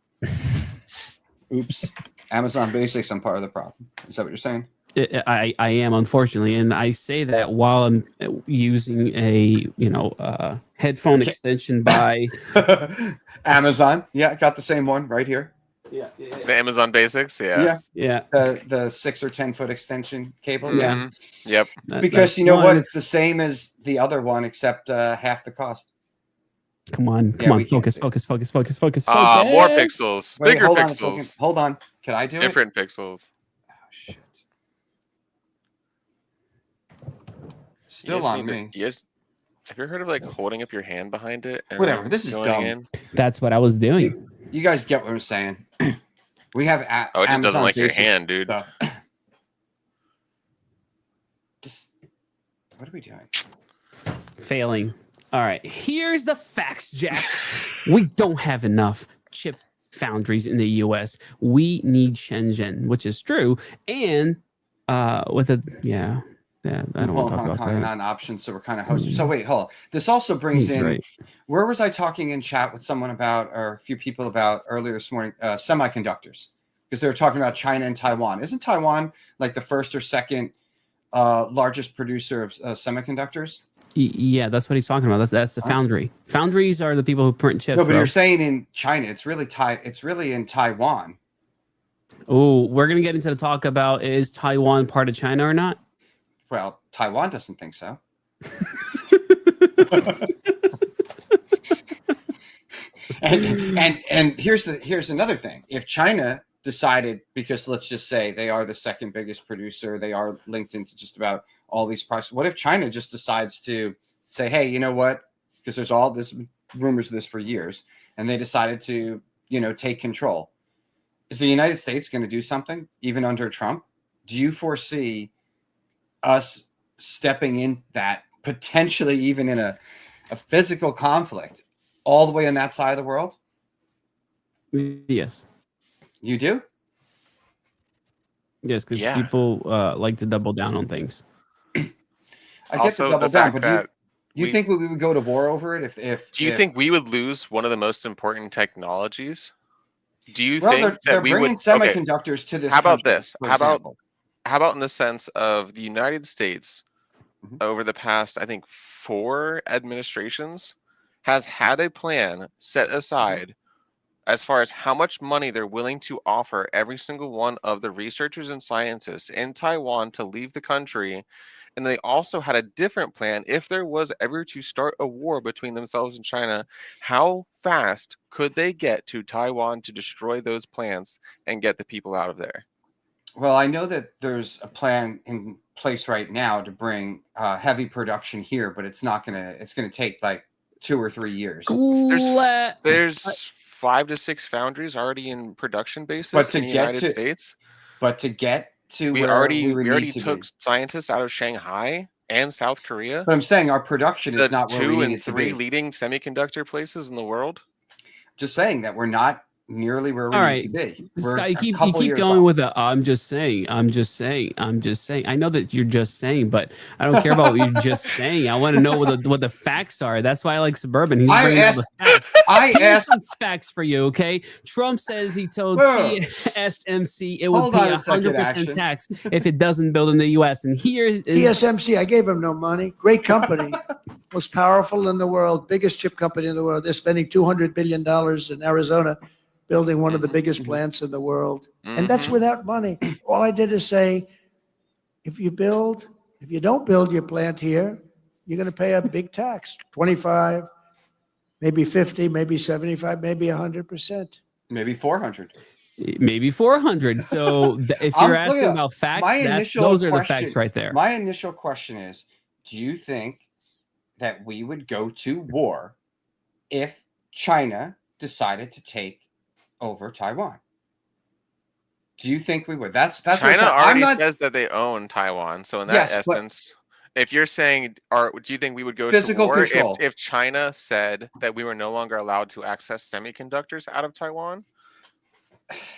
Speaker 1: Oops. Amazon Basics, I'm part of the problem. Is that what you're saying?
Speaker 3: I am, unfortunately, and I say that while I'm using a headphone extension by
Speaker 1: Amazon. Yeah, got the same one right here.
Speaker 3: Yeah.
Speaker 4: The Amazon Basics,
Speaker 3: Yeah.
Speaker 1: The 6 or 10 foot extension cable.
Speaker 3: Yeah.
Speaker 4: Mhm. Yep.
Speaker 1: Because you know what? It's the same as the other one, except half the cost.
Speaker 3: Come on. Focus.
Speaker 4: More
Speaker 3: Focus.
Speaker 4: pixels,
Speaker 1: Wait,
Speaker 4: bigger
Speaker 1: hold on a second.
Speaker 4: pixels,
Speaker 1: Hold on. Can I do
Speaker 4: different pixels.
Speaker 1: it? Oh shit. Still on me.
Speaker 4: Yes. Have you ever heard of like holding up your hand behind it? And
Speaker 1: Whatever,
Speaker 4: then
Speaker 1: this is
Speaker 4: going
Speaker 1: dumb.
Speaker 4: in?
Speaker 3: That's what I was doing.
Speaker 1: You guys get what I'm saying. We have
Speaker 4: Oh, it just doesn't
Speaker 1: Amazon
Speaker 4: like your
Speaker 1: Basics
Speaker 4: hand, dude.
Speaker 1: stuff. What are we doing?
Speaker 3: Failing. All right. Here's the facts, Jack. We don't have enough chip foundries in the US. We need Shenzhen, which is true. And I don't want to talk about that.
Speaker 1: On options, so we're kind of hosting. So wait, hold on. This also brings
Speaker 3: He's
Speaker 1: in.
Speaker 3: right.
Speaker 1: Where was I talking in chat with someone about, or a few people about earlier this morning? Semiconductors, because they were talking about China and Taiwan. Isn't Taiwan like the first or second largest producer of semiconductors.
Speaker 3: Yeah, that's what he's talking about. That's the foundry. Foundries are the people who print chips.
Speaker 1: No, but
Speaker 3: bro.
Speaker 1: you're saying in China, it's really in Taiwan.
Speaker 3: Oh, we're gonna get into the talk about is Taiwan part of China or not?
Speaker 1: Well, Taiwan doesn't think so. and here's another thing. If China decided, because let's just say they are the second biggest producer, they are linked into just about all these products. What if China just decides to say, hey, you know what? Because there's all this rumors of this for years, and they decided to, take control. Is the United States going to do something even under Trump? Do you foresee us stepping in that potentially even in a physical conflict all the way on that side of the world?
Speaker 3: Yes.
Speaker 1: You do?
Speaker 3: Yes, because people like to double down on things.
Speaker 1: I get to double down, but do you think we would go to war over it? Do
Speaker 4: you think we would lose one of the most important technologies? Do you
Speaker 1: think
Speaker 4: that
Speaker 1: they're
Speaker 4: we
Speaker 1: bringing
Speaker 4: would
Speaker 1: semiconductors to this?
Speaker 4: How about
Speaker 1: country,
Speaker 4: this? How about in the sense of the United States over the past, I think, 4 administrations has had a plan set aside as far as how much money they're willing to offer every single one of the researchers and scientists in Taiwan to leave the country. And they also had a different plan if there was ever to start a war between themselves and China. How fast could they get to Taiwan to destroy those plants and get the people out of there?
Speaker 1: Well, I know that there's a plan in place right now to bring heavy production here, but it's going to take like 2 or 3 years.
Speaker 4: There's 5 to 6 foundries already in production bases in the United States.
Speaker 1: But to get to
Speaker 4: we
Speaker 1: where
Speaker 4: already took scientists out of Shanghai and South Korea.
Speaker 1: But I'm saying our production is not where we need it to be.
Speaker 4: 2 and 3 leading semiconductor places in the world.
Speaker 1: Just saying that we're not nearly where we need to be.
Speaker 3: Scott, you keep going with the I'm just saying. I know that you're just saying, but I don't care about what you're just saying. I want to know what the facts are. That's why I like Suburban. He's bringing all the facts.
Speaker 1: I asked
Speaker 3: some facts for you, okay? Trump says he told TSMC it would pay 100% tax if it doesn't build in the U.S. And here is
Speaker 7: TSMC. I gave him no money. Great company, most powerful in the world, biggest chip company in the world. They're spending $200 billion in Arizona, building one of the biggest plants in the world. And that's without money. All I did is say, if you don't build your plant here, you're going to pay a big tax, 25, maybe 50, maybe 75, maybe 100%.
Speaker 1: Maybe 400.
Speaker 3: Maybe 400. So if you're asking about facts, those are the facts right there.
Speaker 1: My initial question is, do you think that we would go to war if China decided to take over Taiwan? Do you think we would? That's
Speaker 4: China already says that they own Taiwan. So in that essence, if you're saying, do you think we would go to war if China said that we were no longer allowed to access semiconductors out of Taiwan?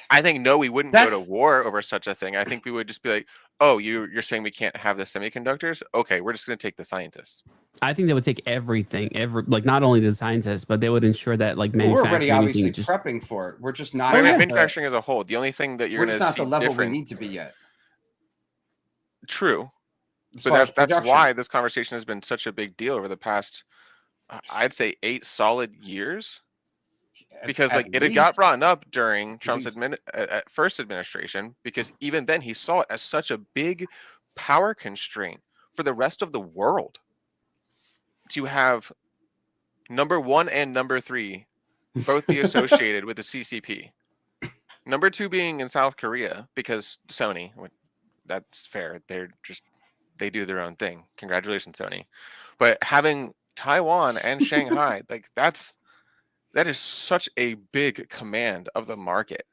Speaker 4: I think no, we wouldn't go to war over such a thing. I think we would just be like, oh, you're saying we can't have the semiconductors? Okay, we're just going to take the scientists.
Speaker 3: I think they would take everything, not only the scientists, but they would ensure that manufacturing.
Speaker 1: We're already obviously prepping for it. We're just not.
Speaker 4: Manufacturing as a whole. The only thing that you're going to see
Speaker 1: not the level
Speaker 4: different.
Speaker 1: We need to be yet.
Speaker 4: True, but that's why this conversation has been such a big deal over the past, I'd say, 8 solid years. Because it got brought up during Trump's first administration, because even then he saw it as such a big power constraint for the rest of the world to have number 1 and number 3 both be associated with the CCP. Number 2 being in South Korea, because Sony, that's fair. They do their own thing. Congratulations, Sony. But having Taiwan and Shanghai, that is such a big command of the market.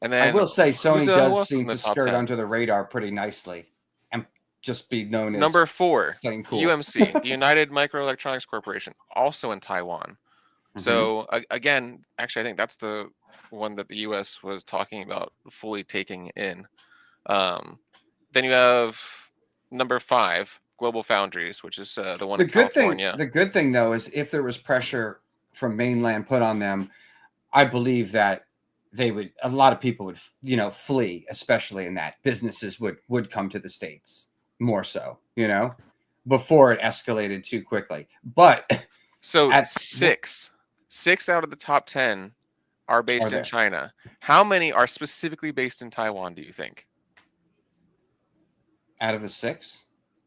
Speaker 4: And then
Speaker 1: I will say Sony does seem to skirt under the radar pretty nicely and just be known as
Speaker 4: number 4,
Speaker 1: cool.
Speaker 4: UMC, the United Microelectronics Corporation, also in Taiwan. So again, actually, I think that's the one that the U.S. was talking about fully taking in. Then you have number 5, Global Foundries, which is the one in California.
Speaker 1: The good thing, though, is if there was pressure from mainland put on them, I believe that a lot of people would, flee, especially in that businesses would come to the States. more so, before it escalated too quickly. But
Speaker 4: So six out of the top 10 are based in China. How many are specifically based in Taiwan, do you think?
Speaker 1: Out of the 6?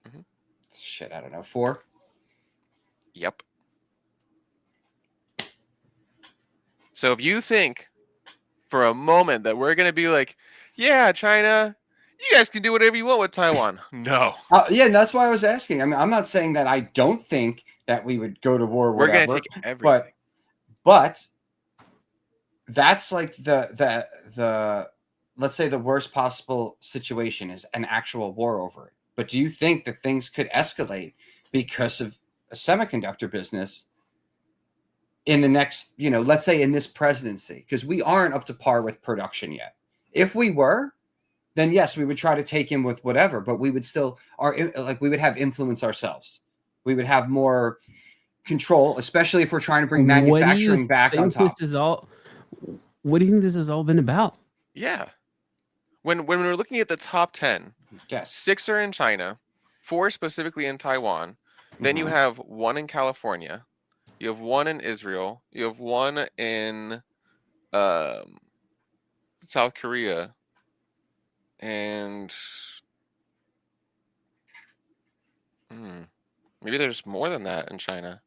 Speaker 4: Mhm.
Speaker 1: Shit, I don't know. 4?
Speaker 4: Yep. So if you think for a moment that we're going to be like, yeah, China, you guys can do whatever you want with Taiwan. No.
Speaker 1: Yeah, that's why I was asking. I mean, I'm not saying that I don't think that we would go to war or
Speaker 4: We're
Speaker 1: whatever.
Speaker 4: going to take everything.
Speaker 1: But that's like the let's say the worst possible situation is an actual war over it. But do you think that things could escalate because of a semiconductor business in the next, let's say in this presidency? Because we aren't up to par with production yet. If we were, then yes, we would try to take him with whatever, but we would still we would have influence ourselves. We would have more control, especially if we're trying to bring manufacturing back on top.
Speaker 3: What do you think this has all been about?
Speaker 4: Yeah. When we're looking at the top 10,
Speaker 1: yes,
Speaker 4: 6 are in China, 4 specifically in Taiwan. Then you have 1 in California. You have 1 in Israel. You have 1 in South Korea. And maybe there's more than that in China.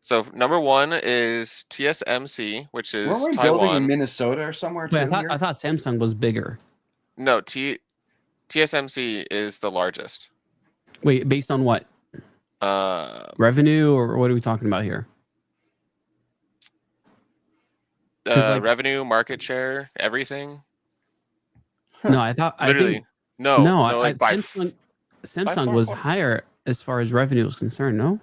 Speaker 4: So number 1 is TSMC, which is
Speaker 1: weren't we
Speaker 4: Taiwan.
Speaker 1: building in Minnesota or somewhere
Speaker 3: Wait,
Speaker 1: too?
Speaker 3: I thought Samsung was bigger.
Speaker 4: No, TSMC is the largest.
Speaker 3: Wait, based on what? Revenue, or what are we talking about here?
Speaker 4: Revenue, market share, everything.
Speaker 3: No, I think Samsung was higher as far as revenue was concerned. No,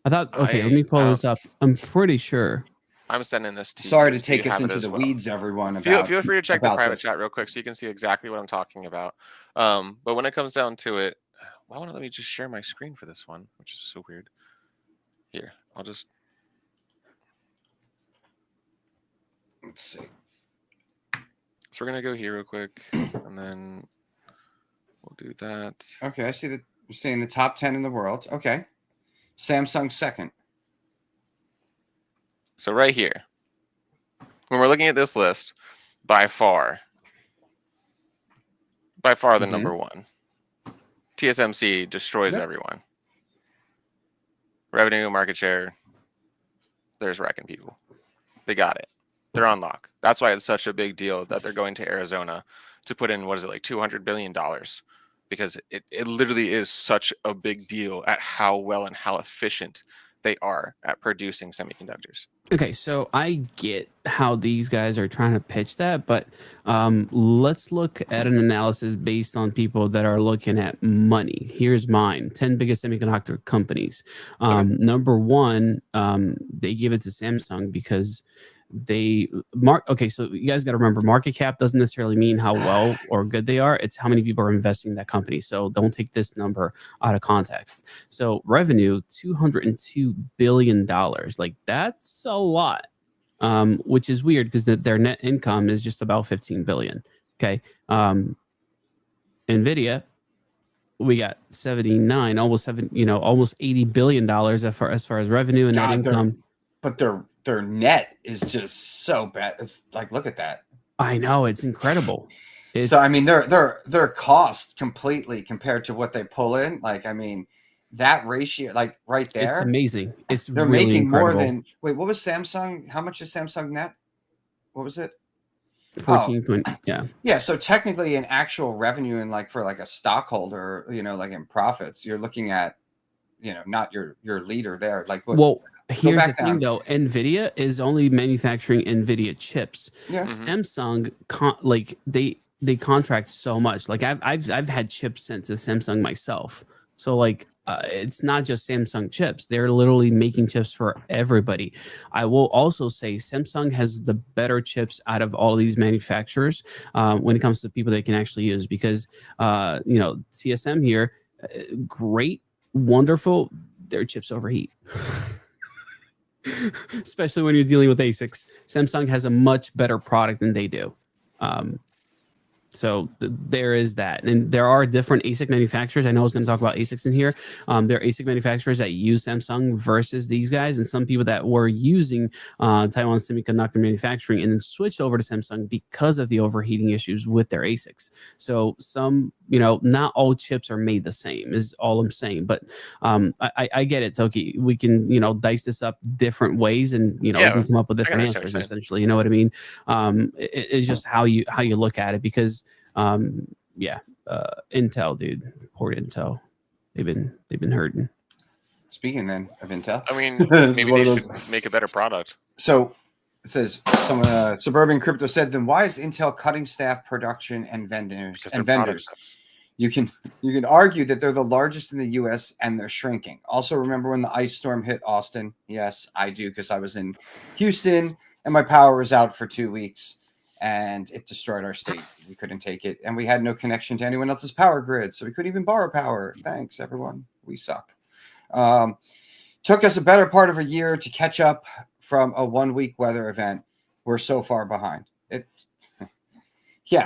Speaker 3: I thought. Okay, let me pull this up. I'm pretty sure.
Speaker 4: I'm sending this to you.
Speaker 1: Sorry to take us into the weeds, everyone.
Speaker 4: Feel free to check the private chat real quick so you can see exactly what I'm talking about. But when it comes down to it, why don't let me just share my screen for this one, which is so weird. Here, I'll just.
Speaker 1: Let's see.
Speaker 4: So we're gonna go here real quick, and then we'll do that.
Speaker 1: Okay, I see that you're saying the top 10 in the world. Okay, Samsung second.
Speaker 4: So right here, when we're looking at this list, by far the number 1. TSMC destroys everyone. Revenue, market share, there's wrecking people. They got it. They're on lock. That's why it's such a big deal that they're going to Arizona to put in, what is it, like $200 billion? Because it literally is such a big deal at how well and how efficient they are at producing semiconductors.
Speaker 3: Okay, so I get how these guys are trying to pitch that, but let's look at an analysis based on people that are looking at money. Here's mine: 10 biggest semiconductor companies. Number 1, they give it to Samsung because okay, so you guys got to remember, market cap doesn't necessarily mean how well or good they are. It's how many people are investing in that company. So don't take this number out of context. So revenue, $202 billion. Like, that's a lot, which is weird because their net income is just about 15 billion. Okay. NVIDIA, we got 79, almost $80 billion as far as revenue and net income.
Speaker 1: But their net is just so bad. It's like, look at that.
Speaker 3: I know, it's incredible.
Speaker 1: So I mean, their cost completely compared to what they pull in. Like, I mean, that ratio, like right there,
Speaker 3: it's amazing. They're
Speaker 1: really making
Speaker 3: incredible.
Speaker 1: more than. Wait, what was Samsung? How much is Samsung net? What was it?
Speaker 3: 14. Yeah.
Speaker 1: So technically, in actual revenue and like for like a stockholder, like in profits, you're looking at, not your leader there. Like, look,
Speaker 3: well. Here's the thing, though. NVIDIA is only manufacturing NVIDIA chips.
Speaker 1: Yeah.
Speaker 3: Samsung, they contract so much. Like I've had chips sent to Samsung myself. So like it's not just Samsung chips. They're literally making chips for everybody. I will also say Samsung has the better chips out of all of these manufacturers when it comes to people they can actually use, because CSM here, great, wonderful. Their chips overheat. Especially when you're dealing with ASICs. Samsung has a much better product than they do. So there is that, and there are different ASIC manufacturers. I know I was going to talk about ASICs in here. There are ASIC manufacturers that use Samsung versus these guys, and some people that were using Taiwan Semiconductor Manufacturing and then switched over to Samsung because of the overheating issues with their ASICs. So some, not all chips are made the same. Is all I'm saying. But I get it, Toki. We can dice this up different ways, and we can come up with different answers. Essentially, you know what I mean? It's just how you look at it, because Intel, dude, poor Intel. They've been hurting.
Speaker 1: Speaking then of Intel,
Speaker 4: I mean, maybe they should make a better product.
Speaker 1: So it says someone Suburban Crypto said, then why is Intel cutting staff, production, and vendors? You can argue that they're the largest in the U.S. and they're shrinking. Also, remember when the ice storm hit Austin? Yes, I do, because I was in Houston and my power was out for 2 weeks. And it destroyed our state. We couldn't take it. And we had no connection to anyone else's power grid. So we couldn't even borrow power. Thanks, everyone. We suck. Took us a better part of a year to catch up from a 1 week weather event. We're so far behind.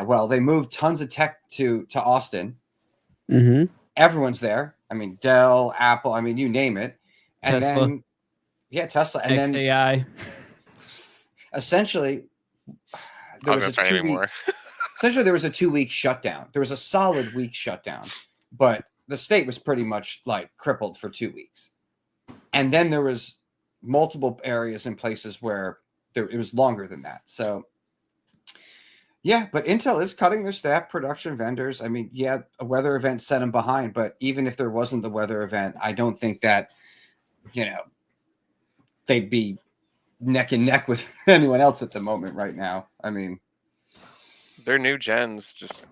Speaker 1: Well, they moved tons of tech to Austin.
Speaker 3: Mm-hmm.
Speaker 1: Everyone's there. I mean, Dell, Apple, I mean, you name it. And
Speaker 3: Tesla.
Speaker 1: Tesla. And
Speaker 3: XAI.
Speaker 1: then essentially... There was essentially, there was a 2 week shutdown. There was a solid week shutdown, but the state was pretty much like crippled for 2 weeks. And then there was multiple areas and places where it was longer than that. So, but Intel is cutting their staff, production, vendors. I mean, a weather event set them behind, but even if there wasn't the weather event, I don't think that, they'd be neck and neck with anyone else at the moment right now. I mean,
Speaker 4: their new gens just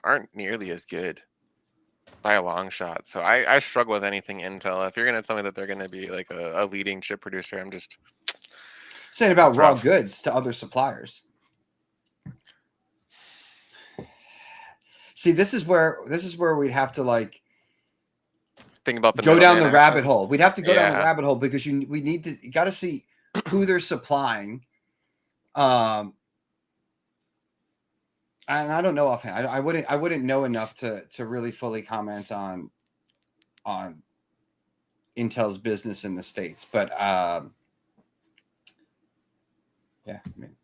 Speaker 4: aren't nearly as good by a long shot. So I struggle with anything Intel. If you're going to tell me that they're going to be like a leading chip producer, I'm just
Speaker 1: saying about raw goods to other suppliers. See, this is where we'd have to
Speaker 4: think about
Speaker 1: go down the rabbit hole. We'd have to go down the rabbit hole because you got to see who they're supplying. And I don't know offhand. I wouldn't know enough to really fully comment on Intel's business in the States. But I mean,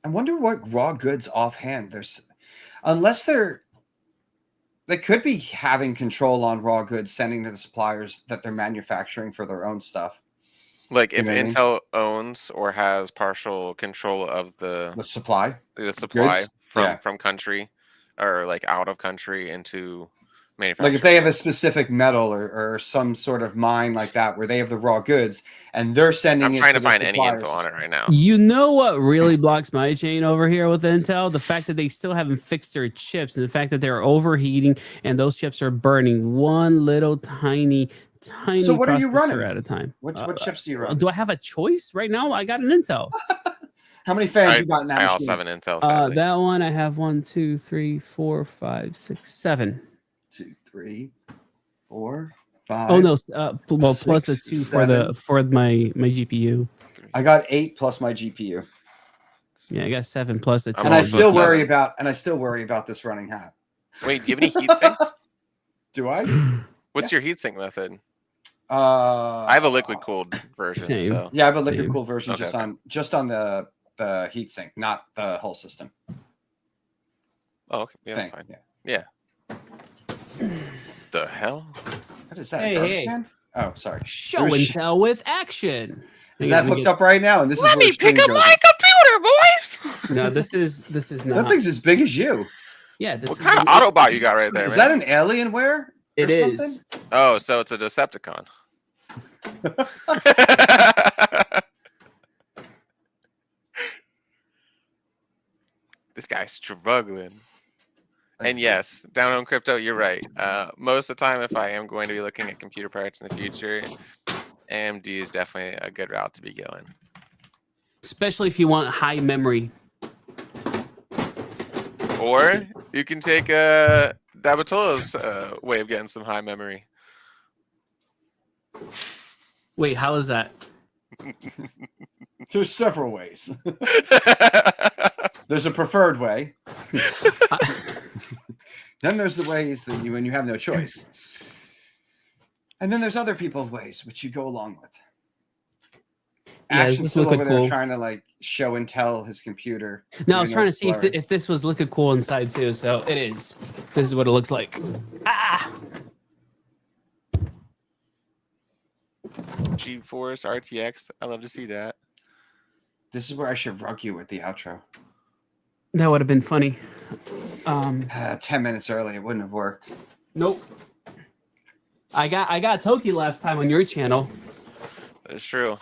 Speaker 1: I wonder what raw goods offhand there's, unless they could be having control on raw goods, sending to the suppliers that they're manufacturing for their own stuff.
Speaker 4: Like if Intel owns or has partial control of the
Speaker 1: supply,
Speaker 4: from country or like out of country into manufacturing.
Speaker 1: Like if they have a specific metal or some sort of mine like that where they have the raw goods and they're sending
Speaker 4: I'm trying to find any info on it right now.
Speaker 3: You know what really blocks my chain over here with Intel? The fact that they still haven't fixed their chips, and the fact that they're overheating and those chips are burning one little tiny
Speaker 1: so what are you running
Speaker 3: at a time.
Speaker 1: What chips do you run?
Speaker 3: Do I have a choice right now? I got an Intel.
Speaker 1: How many fans you got in that
Speaker 4: I
Speaker 1: machine?
Speaker 4: also have an Intel.
Speaker 3: That one I have 1, 2, 3, 4, 5, 6, 7.
Speaker 1: 2, 3, 4, 5.
Speaker 3: Oh no! Well, 6, plus the 2 7. for my GPU.
Speaker 1: I got 8 plus my GPU.
Speaker 3: Yeah, I got 7 plus the 2.
Speaker 1: And I still worry about this running hot.
Speaker 4: Wait, do you have any heat sinks?
Speaker 1: Do I?
Speaker 4: What's your heatsink method? I have a liquid cooled version. So.
Speaker 1: Yeah, I have a liquid cooled version just on the heatsink, not the whole system.
Speaker 4: Oh, okay. Yeah, that's fine. Yeah. The hell?
Speaker 1: What is that?
Speaker 3: Hey.
Speaker 1: Oh, sorry.
Speaker 3: Show and tell with action.
Speaker 1: Is that hooked up right now? And this
Speaker 4: Let me pick up my computer, boys.
Speaker 3: No, this is not.
Speaker 1: That thing's as big as you.
Speaker 3: Yeah.
Speaker 4: What kind of Autobot you got right there?
Speaker 1: Is that an Alienware?
Speaker 3: It is.
Speaker 4: Oh, so it's a Decepticon. This guy's struggling. And yes, down on crypto, you're right. Most of the time, if I am going to be looking at computer parts in the future, AMD is definitely a good route to be going.
Speaker 3: Especially if you want high memory.
Speaker 4: Or you can take Dabatola's way of getting some high memory.
Speaker 3: Wait, how is that?
Speaker 1: There's several ways. There's a preferred way. Then there's the ways that when you have no choice. And then there's other people's ways, which you go along with.
Speaker 3: Yeah,
Speaker 1: Action's still over there trying to like show and tell his computer.
Speaker 3: No, I was trying to see if this was looking cool inside too. So it is. This is what it looks like. Ah.
Speaker 4: GeForce RTX. I love to see that.
Speaker 1: This is where I should rug you with the outro.
Speaker 3: That would have been funny.
Speaker 1: 10 minutes early, it wouldn't have worked.
Speaker 3: Nope. I got Toki last time on your channel.
Speaker 4: That's true.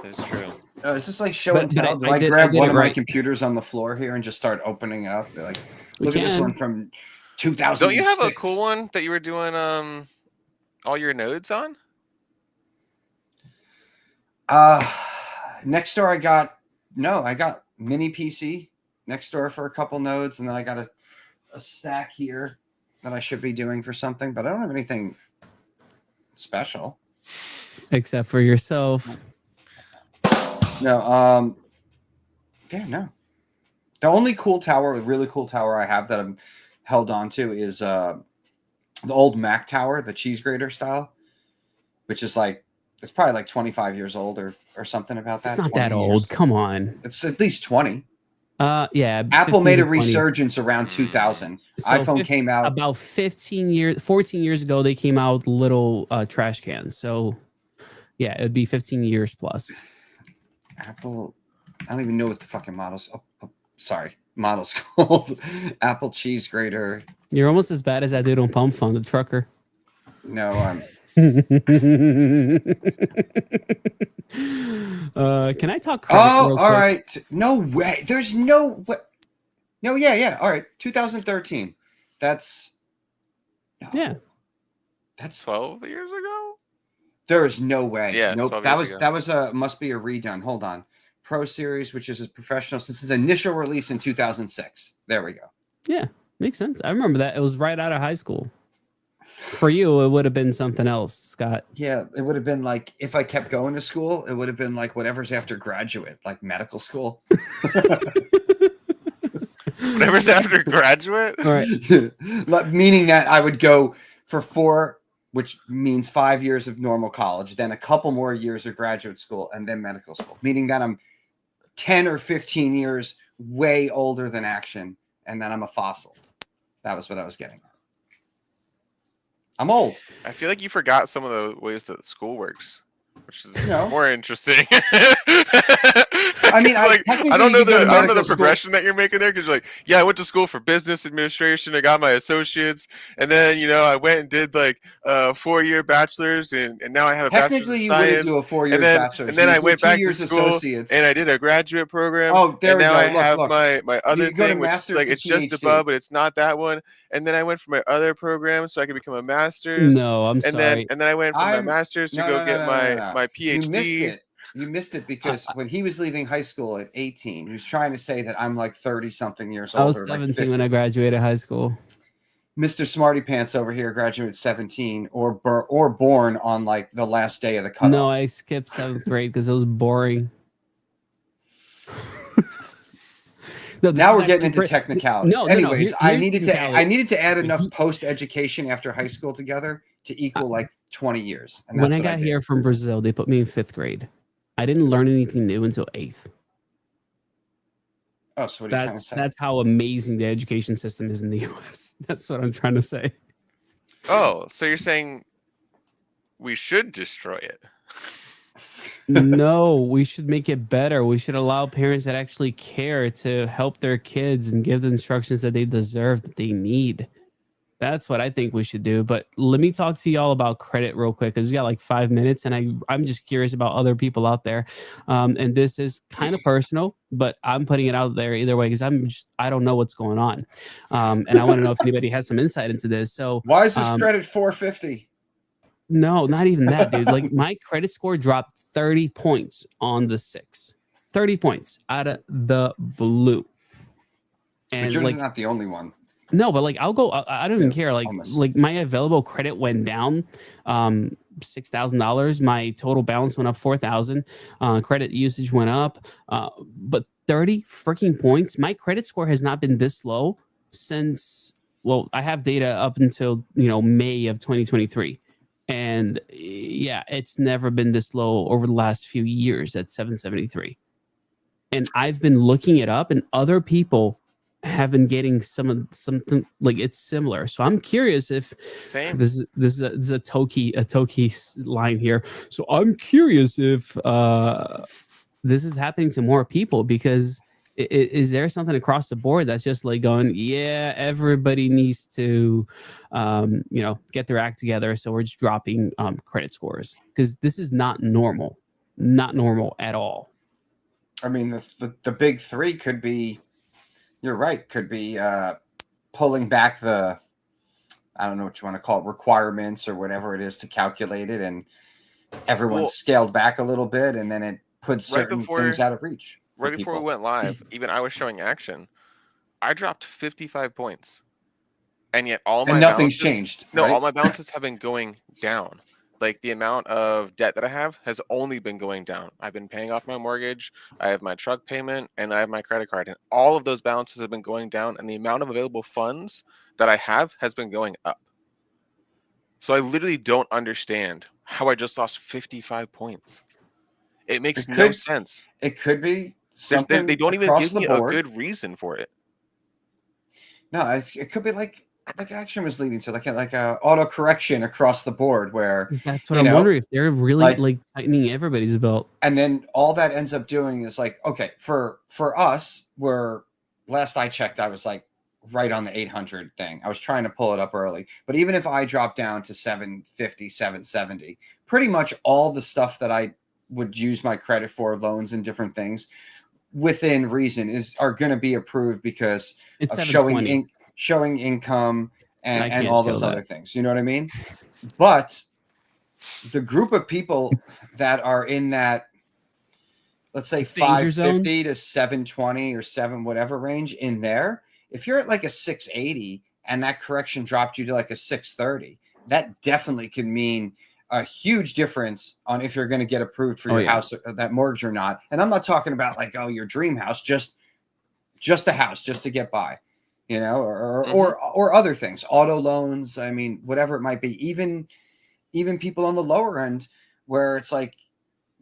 Speaker 4: That's true.
Speaker 1: No, it's just like show and tell. Do I grab one of my computers on the floor here and just start opening up? They're like, look at this one from 2000.
Speaker 4: Don't you have a cool one that you were doing all your nodes on?
Speaker 1: Next door I got mini PC next door for a couple nodes, and then I got a stack here that I should be doing for something, but I don't have anything special.
Speaker 3: Except for yourself.
Speaker 1: No, no. The only really cool tower I have that I'm held on to is the old Mac tower, the cheese grater style, which is like, it's probably like 25 years old or something about that.
Speaker 3: It's not that old. Come on.
Speaker 1: It's at least 20.
Speaker 3: Yeah.
Speaker 1: Apple made a resurgence around 2000. So iPhone came out
Speaker 3: about 14 years ago. They came out with little trash cans. So yeah, it would be 15 years plus.
Speaker 1: Apple, I don't even know what the fucking model's called. Apple cheese grater.
Speaker 3: You're almost as bad as that dude on Pump Fun, the trucker.
Speaker 1: No, I'm.
Speaker 3: Can I talk?
Speaker 1: Oh, all right. No way. There's no way. No, yeah. All right. 2013. That's
Speaker 4: 12 years ago.
Speaker 1: There is no way.
Speaker 4: Yeah,
Speaker 1: nope. That was must be a redone. Hold on. Pro Series, which is a professional since its initial release in 2006. There we go.
Speaker 3: Yeah, makes sense. I remember that. It was right out of high school. For you, it would have been something else, Scott.
Speaker 1: Yeah, it would have been like if I kept going to school, it would have been like whatever's after graduate, like medical school.
Speaker 4: Whatever's after graduate?
Speaker 3: All right.
Speaker 1: Meaning that I would go for 4, which means 5 years of normal college, then a couple more years of graduate school, and then medical school. Meaning that I'm 10 or 15 years way older than Action, and then I'm a fossil. That was what I was getting at. I'm old.
Speaker 4: I feel like you forgot some of the ways that school works, which is more interesting.
Speaker 1: I mean,
Speaker 4: like, I don't know the progression that you're making there, because you're like, yeah, I went to school for business administration. I got my associates, and then I went and did like a 4-year bachelor's, and now I have a bachelor's in science.
Speaker 1: Do a 4-year bachelor's.
Speaker 4: And then I went back to school and I did a graduate program.
Speaker 1: Oh, there we go.
Speaker 4: And now I have my other thing, which is like it's just above, but it's not that one. And then I went for my other program so I could become a master's.
Speaker 3: No, I'm sorry.
Speaker 4: And then I went for my master's to go get my PhD.
Speaker 1: You missed it because when he was leaving high school at 18, he was trying to say that I'm like 30-something years old.
Speaker 3: I was 17 when I graduated high school.
Speaker 1: Mr. Smarty Pants over here graduated 17 or born on like the last day of the cutoff.
Speaker 3: No, I skipped 7th grade because it was boring.
Speaker 1: No, now we're getting into technicalities. Anyways, I needed to add enough post-education after high school together to equal like 20 years. And
Speaker 3: when I got here from Brazil, they put me in 5th grade. I didn't learn anything new until 8th.
Speaker 1: Oh, so what are you trying to say?
Speaker 3: That's how amazing the education system is in the US. That's what I'm trying to say.
Speaker 4: Oh, so you're saying we should destroy it?
Speaker 3: No, we should make it better. We should allow parents that actually care to help their kids and give the instructions that they deserve, that they need. That's what I think we should do. But let me talk to y'all about credit real quick, because we got like 5 minutes, and I'm just curious about other people out there. And this is kind of personal, but I'm putting it out there either way because I don't know what's going on. And I want to know if anybody has some insight into this. So
Speaker 1: why is this credit 450?
Speaker 3: No, not even that, dude. Like my credit score dropped 30 points on the 6. 30 points out of the blue. And
Speaker 1: but you're not the only one.
Speaker 3: No, but like I don't even care. Like my available credit went down $6,000. My total balance went up $4,000. Credit usage went up. But 30 freaking points. My credit score has not been this low since, well, I have data up until, May of 2023. And yeah, it's never been this low over the last few years at 773. And I've been looking it up, and other people have been getting something like it's similar. So I'm curious if
Speaker 4: Same.
Speaker 3: this is a Toki line here. So I'm curious if this is happening to more people, because is there something across the board that's just like going, yeah, everybody needs to, get their act together. So we're just dropping credit scores, because this is not normal at all.
Speaker 1: I mean, the big three could be, you're right, could be pulling back the, I don't know what you want to call it, requirements or whatever it is to calculate it. And everyone's scaled back a little bit, and then it puts certain things out of reach.
Speaker 4: Right before we went live, even I was showing action. I dropped 55 points, and yet all my
Speaker 1: nothing's changed.
Speaker 4: No,
Speaker 1: right?
Speaker 4: all my balances have been going down. Like the amount of debt that I have has only been going down. I've been paying off my mortgage, I have my truck payment, and I have my credit card, and all of those balances have been going down, and the amount of available funds that I have has been going up. So I literally don't understand how I just lost 55 points. It makes no sense.
Speaker 1: It could be something.
Speaker 4: They don't even give me a good reason for it.
Speaker 1: No, it could be like Action was leading to, like a auto correction across the board, where
Speaker 3: that's what I'm wondering, if they're really like tightening everybody's belt.
Speaker 1: And then all that ends up doing is like, okay, for us, last I checked, I was like right on the 800 thing. I was trying to pull it up early, but even if I drop down to 750, 770, pretty much all the stuff that I would use my credit for, loans and different things within reason, are going to be approved because
Speaker 3: it's
Speaker 1: of showing income and all those other things. You know what I mean? But the group of people that are in that, let's say 550 to 720 or 7 whatever range in there, if you're at like a 680 and that correction dropped you to like a 630, that definitely can mean a huge difference on if you're going to get approved for your house, or that mortgage or not. And I'm not talking about like, your dream house, just a house, just to get by, or other things, auto loans. I mean, whatever it might be, even people on the lower end where it's like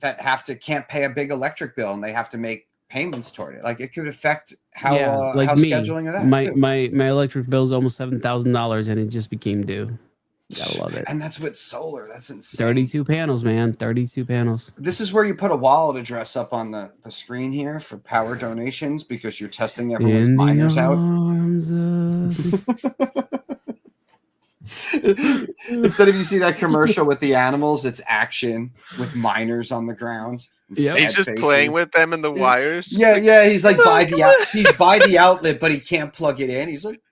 Speaker 1: that can't pay a big electric bill and they have to make payments toward it. Like it could affect how scheduling of that.
Speaker 3: My electric bill is almost $7,000 and it just became due. I love it.
Speaker 1: And that's with solar. That's insane.
Speaker 3: 32 panels, man. 32 panels.
Speaker 1: This is where you put a wallet address up on the screen here for power donations, because you're testing everyone's miners out. Instead of you see that commercial with the animals, it's Action with miners on the ground.
Speaker 4: Yep. He's just playing with them in the wires.
Speaker 1: Yeah. He's like he's by the outlet, but he can't plug it in. He's like,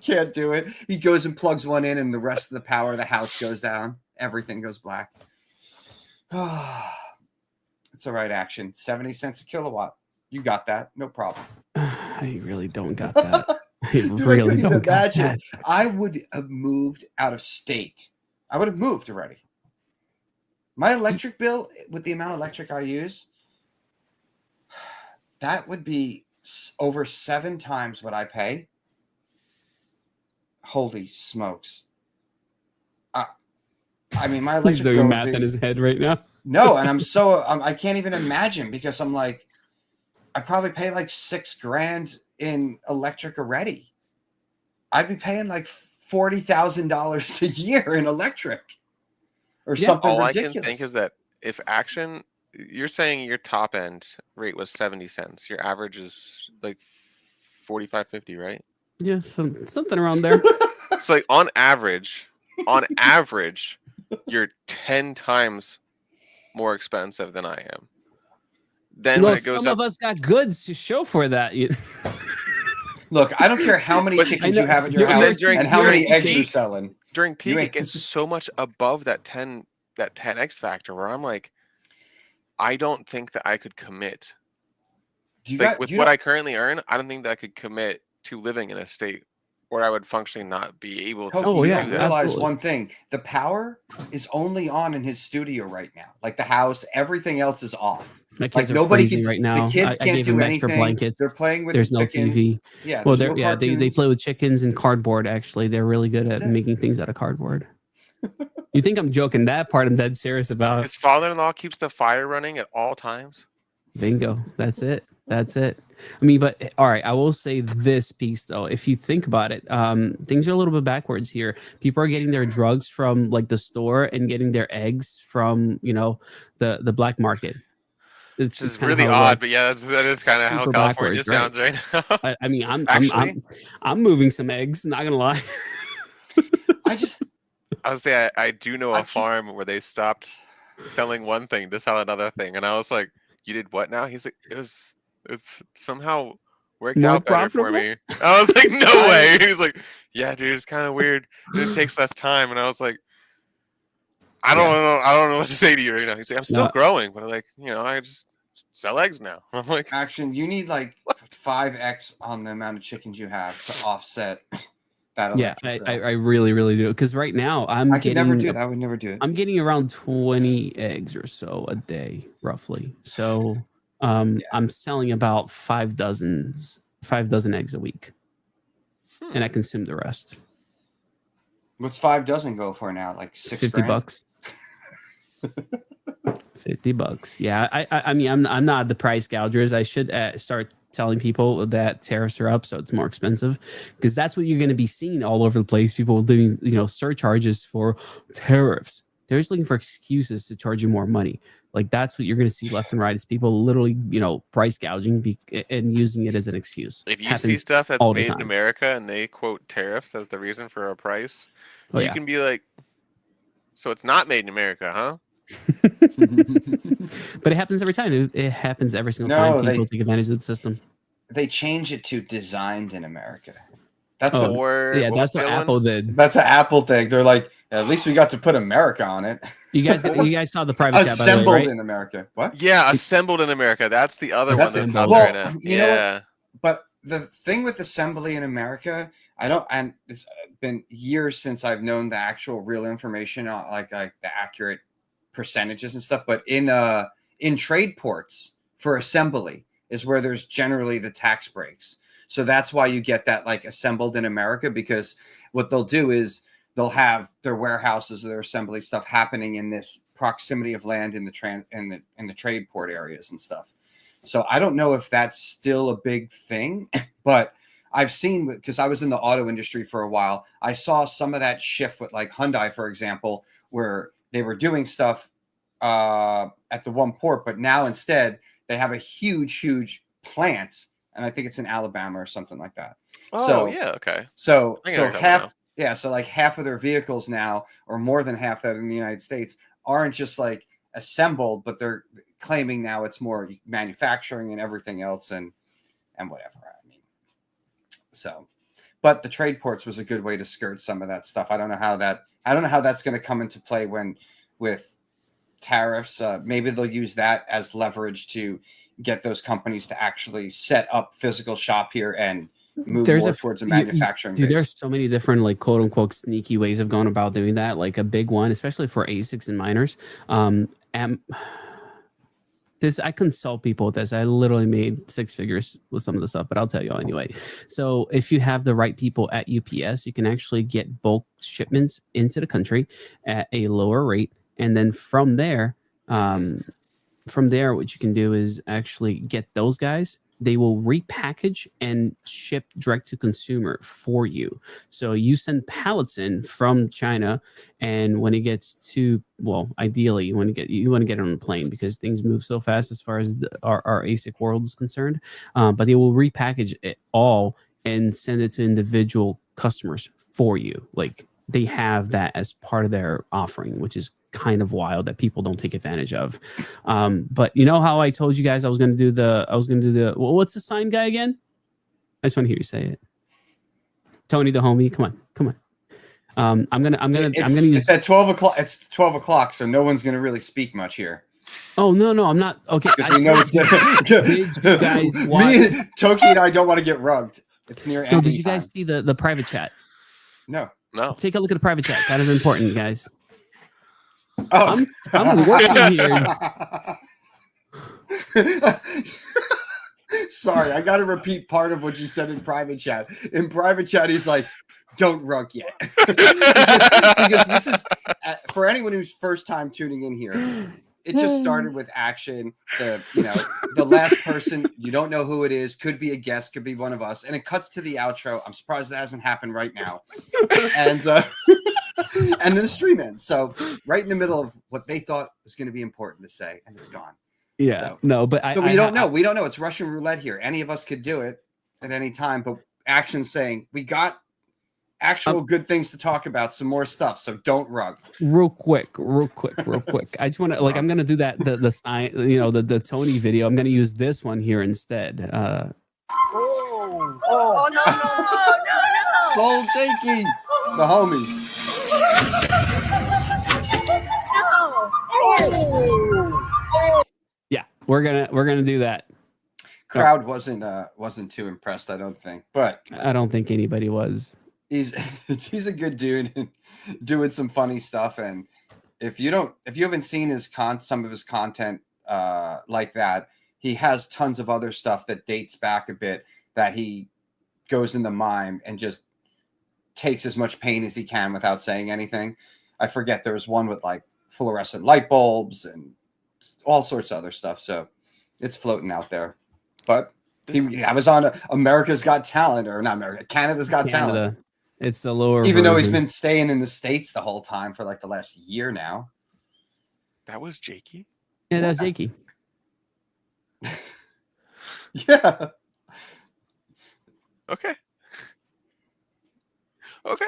Speaker 1: can't do it. He goes and plugs one in, and the rest of the power of the house goes down. Everything goes black. It's all right, Action. 70 cents a kilowatt. You got that. No problem.
Speaker 3: I really don't got that. I really don't got that.
Speaker 1: I would have moved out of state. I would have moved already. My electric bill, with the amount of electric I use, that would be over 7 times what I pay. Holy smokes. I mean, my electric
Speaker 3: He's doing math in his head right now.
Speaker 1: No, and I can't even imagine, because I'm like, I probably pay like $6,000 in electric already. I'd be paying like $40,000 a year in electric or something
Speaker 4: all
Speaker 1: ridiculous.
Speaker 4: I can think is that if Action, you're saying your top end rate was 70 cents. Your average is like 45, 50, right?
Speaker 3: Yeah, something around there.
Speaker 4: So like on average, you're 10 times more expensive than I am. Then when it goes
Speaker 3: some of us got goods to show for that.
Speaker 1: Look, I don't care how many chickens you have at your house and how many eggs you're selling.
Speaker 4: During peak, it gets so much above that 10x factor where I'm like, I don't think that I could commit. With what I currently earn, I don't think that I could commit to living in a state or I would functionally not be able to.
Speaker 1: Toki,
Speaker 3: Oh,
Speaker 1: you
Speaker 3: yeah,
Speaker 1: don't realize
Speaker 3: absolutely.
Speaker 1: one thing: the power is only on in his studio right now. Like the house, everything else is off.
Speaker 3: My kids
Speaker 1: Like
Speaker 3: are
Speaker 1: nobody
Speaker 3: freezing
Speaker 1: can.
Speaker 3: right now.
Speaker 1: The kids
Speaker 3: I
Speaker 1: can't
Speaker 3: gave
Speaker 1: do
Speaker 3: them extra
Speaker 1: anything.
Speaker 3: blankets.
Speaker 1: They're playing with
Speaker 3: There's
Speaker 1: the
Speaker 3: no
Speaker 1: chickens.
Speaker 3: TV.
Speaker 1: Yeah,
Speaker 3: Well,
Speaker 1: there's no
Speaker 3: they
Speaker 1: cartoons.
Speaker 3: play with chickens and cardboard. Actually, they're really good at
Speaker 1: That's it.
Speaker 3: making things out of cardboard. You think I'm joking? That part I'm dead serious about.
Speaker 4: His father-in-law keeps the fire running at all times.
Speaker 3: Bingo. That's it. That's it. I mean, but all right, I will say this piece though. If you think about it, things are a little bit backwards here. People are getting their drugs from like the store and getting their eggs from, you know, the black market.
Speaker 4: Which is
Speaker 3: kinda
Speaker 4: really
Speaker 3: how it
Speaker 4: odd,
Speaker 3: works.
Speaker 4: but yeah, that is kind of how
Speaker 3: Super
Speaker 4: California
Speaker 3: backwards, right?
Speaker 4: sounds right now.
Speaker 3: I mean,
Speaker 4: Actually,
Speaker 3: I'm moving some eggs. Not gonna lie.
Speaker 4: I would say I do know
Speaker 1: I
Speaker 4: a
Speaker 1: just-
Speaker 4: farm where they stopped selling one thing to sell another thing, and I was like, "You did what now?" He's like, "It's somehow worked
Speaker 3: More
Speaker 4: out better for
Speaker 3: profitable?
Speaker 4: me." I was like, "No way!" He was like, "Yeah, dude, it's kind of weird. And it takes less time," and I was like, "I don't know what to say to you right now." He's like, "I'm still
Speaker 3: No.
Speaker 4: growing, but like, I just sell eggs now." I'm like,
Speaker 1: Action, you need like 5x on the amount of chickens you have to offset that.
Speaker 3: Yeah,
Speaker 1: electric bill.
Speaker 3: I really do. Because right now
Speaker 1: I could
Speaker 3: getting
Speaker 1: never do that. I would never do it.
Speaker 3: I'm getting around 20 eggs or so a day, roughly. So I'm selling about 5 dozen eggs a week, and I consume the rest.
Speaker 1: What's 5 dozen go for now? Like $60.
Speaker 3: $50. Yeah, I mean, I'm not the price gougers. I should start telling people that tariffs are up, so it's more expensive, because that's what you're going to be seeing all over the place. People doing, surcharges for tariffs. They're just looking for excuses to charge you more money. Like that's what you're going to see left and right, is people literally, price gouging and using it as an excuse.
Speaker 4: if you
Speaker 3: Happens
Speaker 4: see stuff that's
Speaker 3: all the
Speaker 4: made in
Speaker 3: time.
Speaker 4: America and they quote tariffs as the reason for a price,
Speaker 3: Oh,
Speaker 4: you
Speaker 3: yeah.
Speaker 4: can be like, "So it's not made in America, huh?"
Speaker 3: But it happens every time. It happens every single time people take advantage of the system.
Speaker 1: They change it to designed in America. That's
Speaker 3: Oh,
Speaker 1: what.
Speaker 4: Or
Speaker 3: Yeah,
Speaker 4: what was
Speaker 3: that's what
Speaker 4: the other
Speaker 3: Apple
Speaker 4: one?
Speaker 3: did.
Speaker 1: That's an Apple thing. They're like, at least we got to put America on it.
Speaker 3: You guys saw the private chat, by the way,
Speaker 1: Assembled
Speaker 3: right?
Speaker 1: in America. What?
Speaker 4: Yeah, assembled in America. That's the other one
Speaker 1: That's
Speaker 4: that's
Speaker 3: it.
Speaker 4: out
Speaker 3: Well,
Speaker 4: there right now.
Speaker 1: you know what?
Speaker 4: Yeah.
Speaker 1: But the thing with assembly in America, and it's been years since I've known the actual real information on like the accurate percentages and stuff. But in trade ports for assembly is where there's generally the tax breaks. So that's why you get that like assembled in America, because what they'll do is they'll have their warehouses or their assembly stuff happening in this proximity of land in the trade port areas and stuff. So I don't know if that's still a big thing, but I've seen, because I was in the auto industry for a while, I saw some of that shift with like Hyundai, for example, where they were doing stuff at the one port, but now instead they have a huge plant, and I think it's in Alabama or something like that.
Speaker 4: Oh, yeah, okay.
Speaker 1: So
Speaker 4: I get what you're talking
Speaker 1: half,
Speaker 4: about.
Speaker 1: yeah, so like half of their vehicles now, or more than half that in the United States, aren't just like assembled, but they're claiming now it's more manufacturing and everything else and whatever. I mean, so, but the trade ports was a good way to skirt some of that stuff. I don't know how that's going to come into play with tariffs. Maybe they'll use that as leverage to get those companies to actually set up physical shop here and move more towards a manufacturing
Speaker 3: Dude,
Speaker 1: base.
Speaker 3: there's so many different like quote unquote sneaky ways of going about doing that. Like a big one, especially for ASICs and miners. I consult people with this. I literally made 6 figures with some of the stuff, but I'll tell you all anyway. So if you have the right people at UPS, you can actually get bulk shipments into the country at a lower rate. And then from there, what you can do is actually get those guys. They will repackage and ship direct to consumer for you. So you send pallets in from China, and when it gets to, well, ideally you want to get it on a plane, because things move so fast as far as our ASIC world is concerned. But they will repackage it all and send it to individual customers for you. Like they have that as part of their offering, which is kind of wild that people don't take advantage of. But you know how I told you guys I was going to do the what's the sign guy again? I just want to hear you say it. Tony the homie, come on. I'm gonna use.
Speaker 1: It's at 12 o'clock. It's 12 o'clock, so no one's gonna really speak much here.
Speaker 3: Oh no, I'm not. Okay,
Speaker 1: Because we know it's
Speaker 3: you guys watch.
Speaker 1: Toki and I don't want to get rugged. It's near
Speaker 3: No,
Speaker 1: ending
Speaker 3: did you
Speaker 1: time.
Speaker 3: guys see the private chat?
Speaker 1: No.
Speaker 4: No.
Speaker 3: Take a look at the private chat. Kind of important, guys.
Speaker 1: Oh.
Speaker 3: I'm working here.
Speaker 1: Sorry, I got to repeat part of what you said in private chat. In private chat, he's like, "Don't rug yet," because this is for anyone who's first time tuning in here. It just started with action. The last person, you don't know who it is, could be a guest, could be one of us, and it cuts to the outro. I'm surprised that hasn't happened right now, and and then the stream ends. So right in the middle of what they thought was going to be important to say, and it's gone.
Speaker 3: Yeah,
Speaker 1: So,
Speaker 3: no, but
Speaker 1: we don't know. We don't know. It's Russian roulette here. Any of us could do it at any time, but action's saying we got actual good things to talk about, some more stuff. So don't rug.
Speaker 3: Real quick. I just want to I'm gonna do that the sign, the Tony video. I'm gonna use this one here instead.
Speaker 6: Oh no.
Speaker 1: Soul Jakey, the homie.
Speaker 3: Yeah, we're gonna do that.
Speaker 1: Crowd wasn't too impressed, I don't think, but
Speaker 3: I don't think anybody was.
Speaker 1: He's a good dude and doing some funny stuff. And if you haven't seen some of his content like that, he has tons of other stuff that dates back a bit that he goes into mime and just takes as much pain as he can without saying anything. I forget, there was one with like fluorescent light bulbs and all sorts of other stuff. So it's floating out there. But I was on America's Got Talent, or not America, Canada's Got Talent.
Speaker 3: It's the lower
Speaker 1: Even though he's
Speaker 3: version.
Speaker 1: been staying in the States the whole time for like the last year now.
Speaker 4: That was Jakey?
Speaker 3: Yeah, that's Jakey.
Speaker 1: Yeah.
Speaker 4: Okay.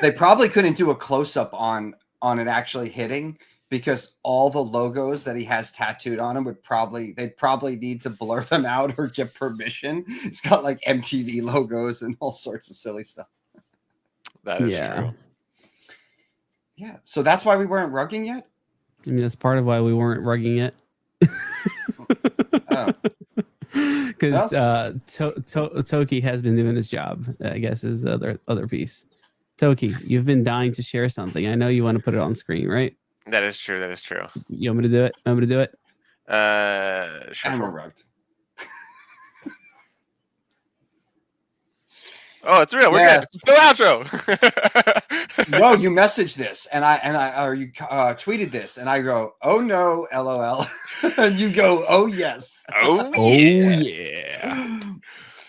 Speaker 1: They probably couldn't do a close-up on it actually hitting, because all the logos that he has tattooed on him they'd probably need to blur them out or get permission. It's got like MTV logos and all sorts of silly stuff.
Speaker 4: That is true.
Speaker 1: Yeah. So that's why we weren't rugging yet?
Speaker 3: I mean, that's part of why we weren't rugging it. Because Toki has been doing his job, I guess, is the other piece. Toki, you've been dying to share something. I know you want to put it on screen, right?
Speaker 4: That is true.
Speaker 3: You want me to do it?
Speaker 4: Sure.
Speaker 1: I'm rugged.
Speaker 4: Oh, it's real. We're good. No outro.
Speaker 1: No, you messaged this, and you tweeted this, and I go, "Oh no, LOL," and you go, "Oh yes."
Speaker 4: Oh yeah.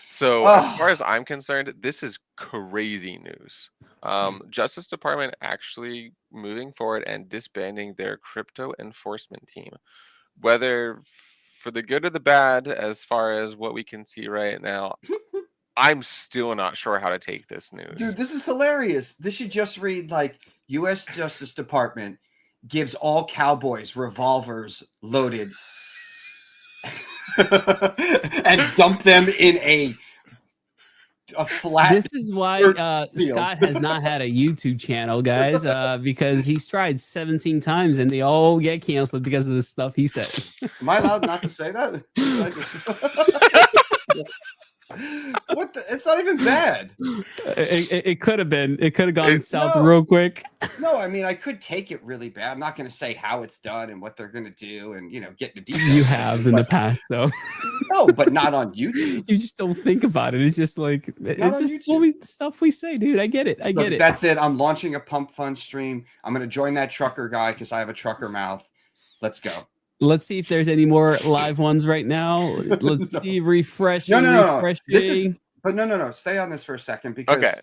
Speaker 4: So as far as I'm concerned, this is crazy news. Justice Department actually moving forward and disbanding their crypto enforcement team, whether for the good or the bad, as far as what we can see right now. I'm still not sure how to take this news.
Speaker 1: Dude, this is hilarious. This should just read like U.S. Justice Department gives all cowboys revolvers loaded and dump them in a flat.
Speaker 3: This is why Scott has not had a YouTube channel, guys, because he's tried 17 times and they all get canceled because of the stuff he says.
Speaker 1: Am I allowed not to say that? What it's not even bad.
Speaker 3: It could have been. It could have gone south real quick.
Speaker 1: No, I mean, I could take it really bad. I'm not going to say how it's done and what they're going to do and, get the details.
Speaker 3: You have in the past, though.
Speaker 1: No, but not on YouTube.
Speaker 3: You just don't think about it. It's just like, it's just stuff we say, dude. I get it. I get it.
Speaker 1: That's it. I'm launching a pump fund stream. I'm going to join that trucker guy because I have a trucker mouth. Let's go. Let's
Speaker 3: see if there's any more live ones right now. Let's see. Refreshing.
Speaker 1: No. No. Stay on this for a second because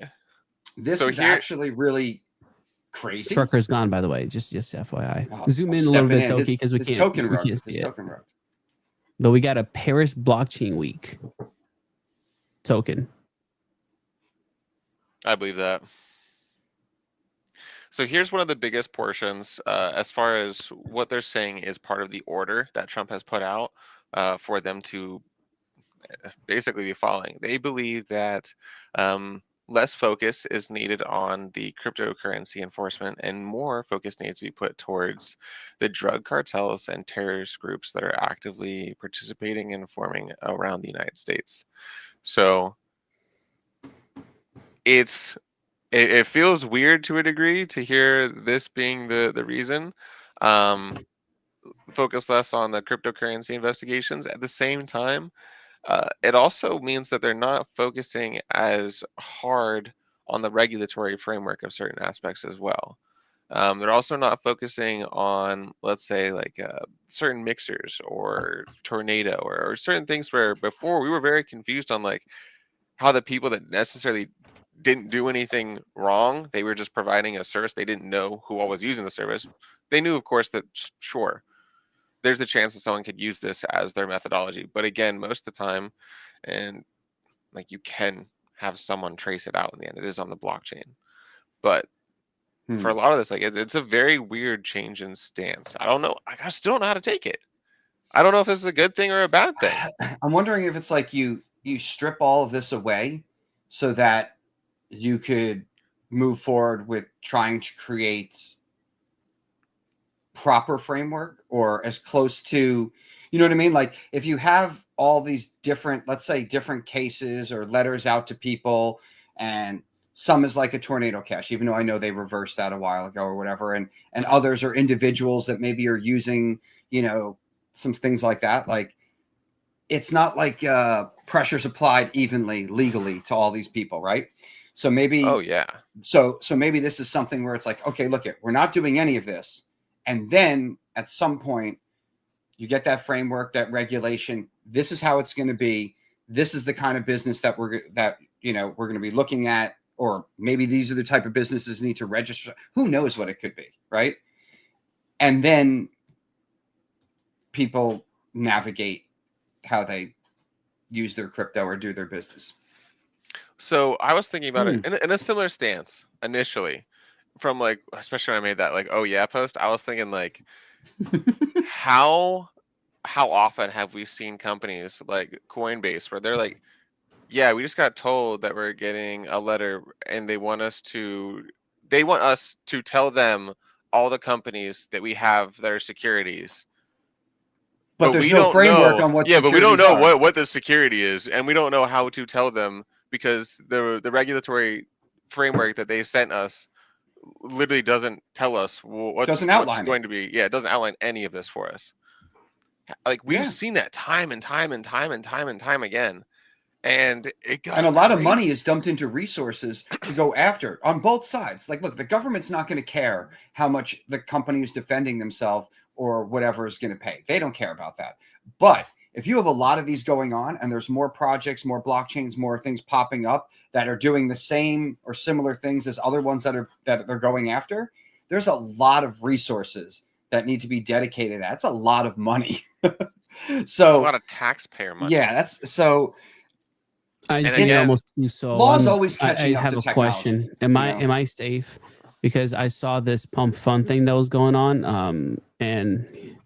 Speaker 1: this is actually really crazy.
Speaker 3: Trucker's gone, by the way. Just FYI. Zoom in a little bit, Toki, because we can't see it. But we got a Paris Blockchain Week token.
Speaker 4: I believe that. So here's one of the biggest portions as far as what they're saying is part of the order that Trump has put out for them to basically be following. They believe that less focus is needed on the cryptocurrency enforcement and more focus needs to be put towards the drug cartels and terrorist groups that are actively participating and forming around the United States. So it feels weird to a degree to hear this being the reason. Focus less on the cryptocurrency investigations. At the same time, it also means that they're not focusing as hard on the regulatory framework of certain aspects as well. They're also not focusing on, let's say, like certain mixers or tornado or certain things where before we were very confused on like how the people that necessarily didn't do anything wrong, they were just providing a service. They didn't know who all was using the service. They knew, of course, that sure, there's a chance that someone could use this as their methodology. But again, most of the time, and like you can have someone trace it out in the end. It is on the blockchain. But for a lot of this, like it's a very weird change in stance. I don't know. I still don't know how to take it. I don't know if this is a good thing or a bad thing.
Speaker 1: I'm wondering if it's like you strip all of this away so that you could move forward with trying to create proper framework or as close to, you know what I mean? Like if you have all these different, let's say different cases or letters out to people, and some is like a tornado cache, even though I know they reversed that a while ago or whatever. And others are individuals that maybe are using, you know, some things like that. Like it's not like pressure's applied evenly legally to all these people, right? So maybe,
Speaker 4: oh yeah.
Speaker 1: So maybe this is something where it's like, okay, look it, we're not doing any of this. And then at some point you get that framework, that regulation. This is how it's going to be. This is the kind of business that we're going to be looking at, or maybe these are the type of businesses need to register. Who knows what it could be, right? And then people navigate how they use their crypto or do their business.
Speaker 4: So I was thinking about it in a similar stance initially, from like, especially when I made that like, oh yeah post, I was thinking like, how often have we seen companies like Coinbase where they're like, yeah, we just got told that we're getting a letter and they want us to tell them all the companies that we have that are securities.
Speaker 1: But there's no framework on what
Speaker 4: but we don't know
Speaker 1: are.
Speaker 4: what the security is, and we don't know how to tell them because the regulatory framework that they sent us literally doesn't tell us what's going to be. Yeah, it doesn't outline any of this for us. Like we've seen that time and time again. And
Speaker 1: a lot of money is dumped into resources to go after on both sides. Like, look, the government's not going to care how much the company is defending themselves or whatever is going to pay. They don't care about that. But if you have a lot of these going on and there's more projects, more blockchains, more things popping up that are doing the same or similar things as other ones that they're going after, there's a lot of resources that need to be dedicated. That's a lot of money. So
Speaker 4: a lot of taxpayer money.
Speaker 1: Yeah, that's so.
Speaker 3: I just need almost do so.
Speaker 1: Laws always catching up
Speaker 3: I have
Speaker 1: to
Speaker 3: a question. Am I safe? Because I saw this pump fund thing that was going on, and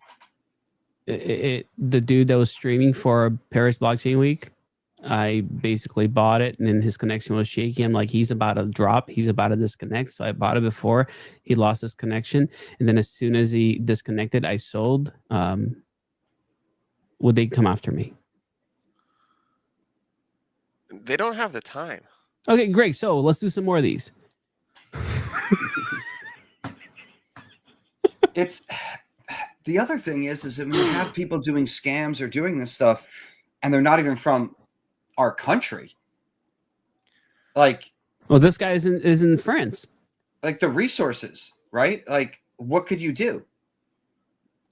Speaker 3: the dude that was streaming for Paris Blockchain Week, I basically bought it, and then his connection was shaky. I'm like, he's about to drop, he's about to disconnect. So I bought it before he lost his connection, and then as soon as he disconnected, I sold. Would they come after me?
Speaker 4: They don't have the time.
Speaker 3: Okay, great. So let's do some more of these.
Speaker 1: It's the other thing is that when you have people doing scams or doing this stuff and they're not even from our country, like,
Speaker 3: well, this guy is in France.
Speaker 1: Like the resources, right? Like, what could you do?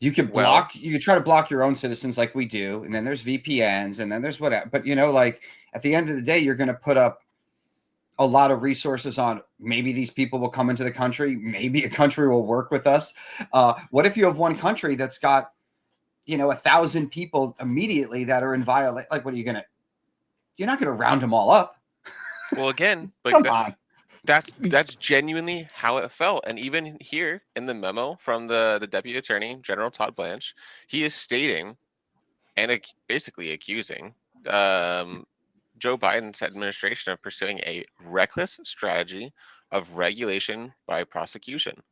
Speaker 1: You could you could try to block your own citizens like we do. And then there's VPNs and then there's whatever. But, you know, like at the end of the day, you're going to put up a lot of resources on maybe these people will come into the country. Maybe a country will work with us. What if you have one country that's got, you know, 1,000 people immediately that are in violation? Like, what are you going to, you're not going to round them all up.
Speaker 4: Well, again, like
Speaker 1: come on.
Speaker 4: That's genuinely how it felt. And even here in the memo from the Deputy Attorney General Todd Blanche, he is stating and basically accusing Joe Biden's administration of pursuing a reckless strategy of regulation by prosecution.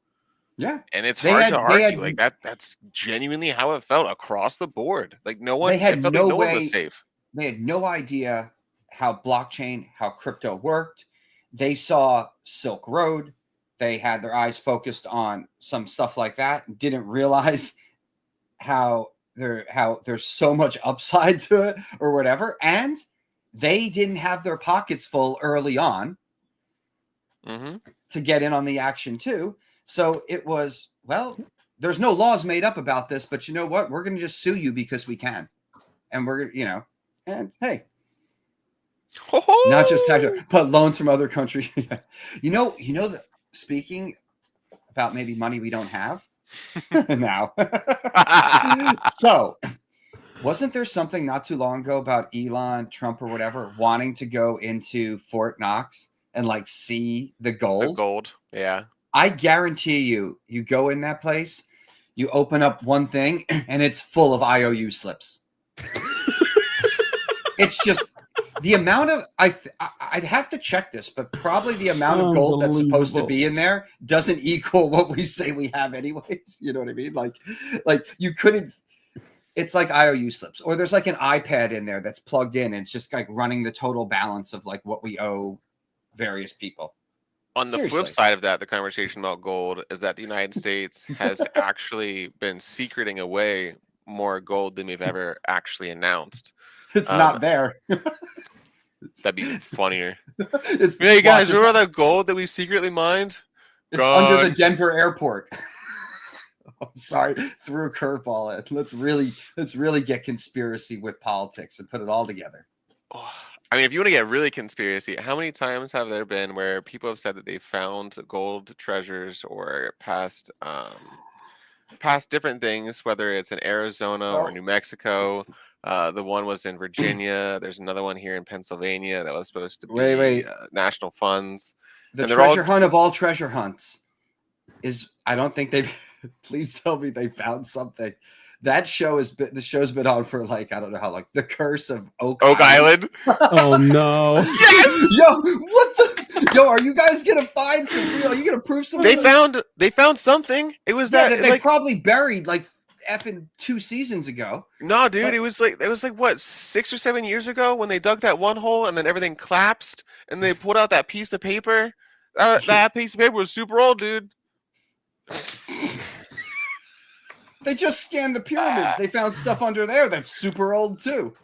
Speaker 1: Yeah.
Speaker 4: And it's hard to argue like that. That's genuinely how it felt across the board. Like no one, no one was safe.
Speaker 1: They had no idea how blockchain, how crypto worked. they saw Silk Road. They had their eyes focused on some stuff like that and didn't realize how there's so much upside to it or whatever. And they didn't have their pockets full early on to get in on the action too. So it was, well, there's no laws made up about this, but you know what? We're going to just sue you because we can. And we're, you know, and hey, not just tax, but loans from other countries. you know, speaking about maybe money we don't have now. So wasn't there something not too long ago about Elon, Trump or whatever, wanting to go into Fort Knox and like see the gold?
Speaker 4: The gold. Yeah.
Speaker 1: I guarantee you go in that place, you open up one thing and it's full of IOU slips. It's just the amount of I'd have to check this, but probably the amount of gold that's supposed to be in there doesn't equal what we say we have anyways. You know what I mean? Like you couldn't. It's like IOU slips, or there's like an iPad in there that's plugged in, and it's just like running the total balance of like what we owe various people.
Speaker 4: On the flip side of that, the conversation about gold is that the United States has actually been secreting away more gold than we've ever actually announced.
Speaker 1: It's not there.
Speaker 4: That'd be funnier. Hey guys, remember that gold that we secretly mined?
Speaker 1: It's under the Denver airport. Oh, sorry, threw a curveball in. Let's really get conspiracy with politics and put it all together.
Speaker 4: Oh, I mean, if you want to get really conspiracy, how many times have there been where people have said that they found gold treasures or past different things, whether it's in Arizona or New Mexico? The one was in Virginia. There's another one here in Pennsylvania that was supposed to be national funds.
Speaker 1: The treasure hunt of all treasure hunts is, I don't think they've, please tell me they found something. That show the show's been on for like, I don't know how, like The Curse of Oak
Speaker 4: Island.
Speaker 3: Oh no.
Speaker 4: Yes!
Speaker 1: Yo, are you guys gonna find some real? Are you gonna prove something?
Speaker 4: They found something. It was that
Speaker 1: they probably buried like effing 2 seasons ago.
Speaker 4: No, dude, it was like what, 6 or 7 years ago when they dug that one hole and then everything collapsed and they pulled out that piece of paper. That piece of paper was super old, dude.
Speaker 1: They just scanned the pyramids. They found stuff under there that's super old too.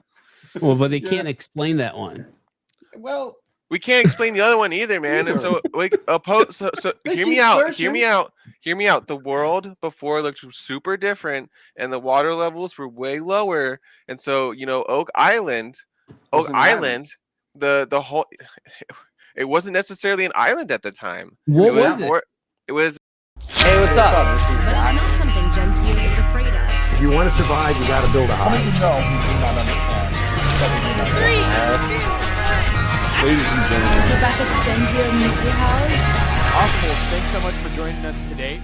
Speaker 3: Well, but they can't explain that one.
Speaker 1: Well,
Speaker 4: we can't explain the other one either, man. And so, like, so hear me out. Hear me out. The world before looked super different, and the water levels were way lower. And so, you know, Oak Island, the whole, it wasn't necessarily an island at the time.
Speaker 3: What was it?
Speaker 4: It was.
Speaker 8: Hey, what's up?
Speaker 9: But it's not something Gensio is afraid of.
Speaker 10: If you want to survive, you got to build a house.
Speaker 11: How many know we do not understand?
Speaker 10: Ladies and gentlemen.
Speaker 9: We're back at the Gensio Media House.
Speaker 12: Awesome. Thanks so much for joining us today.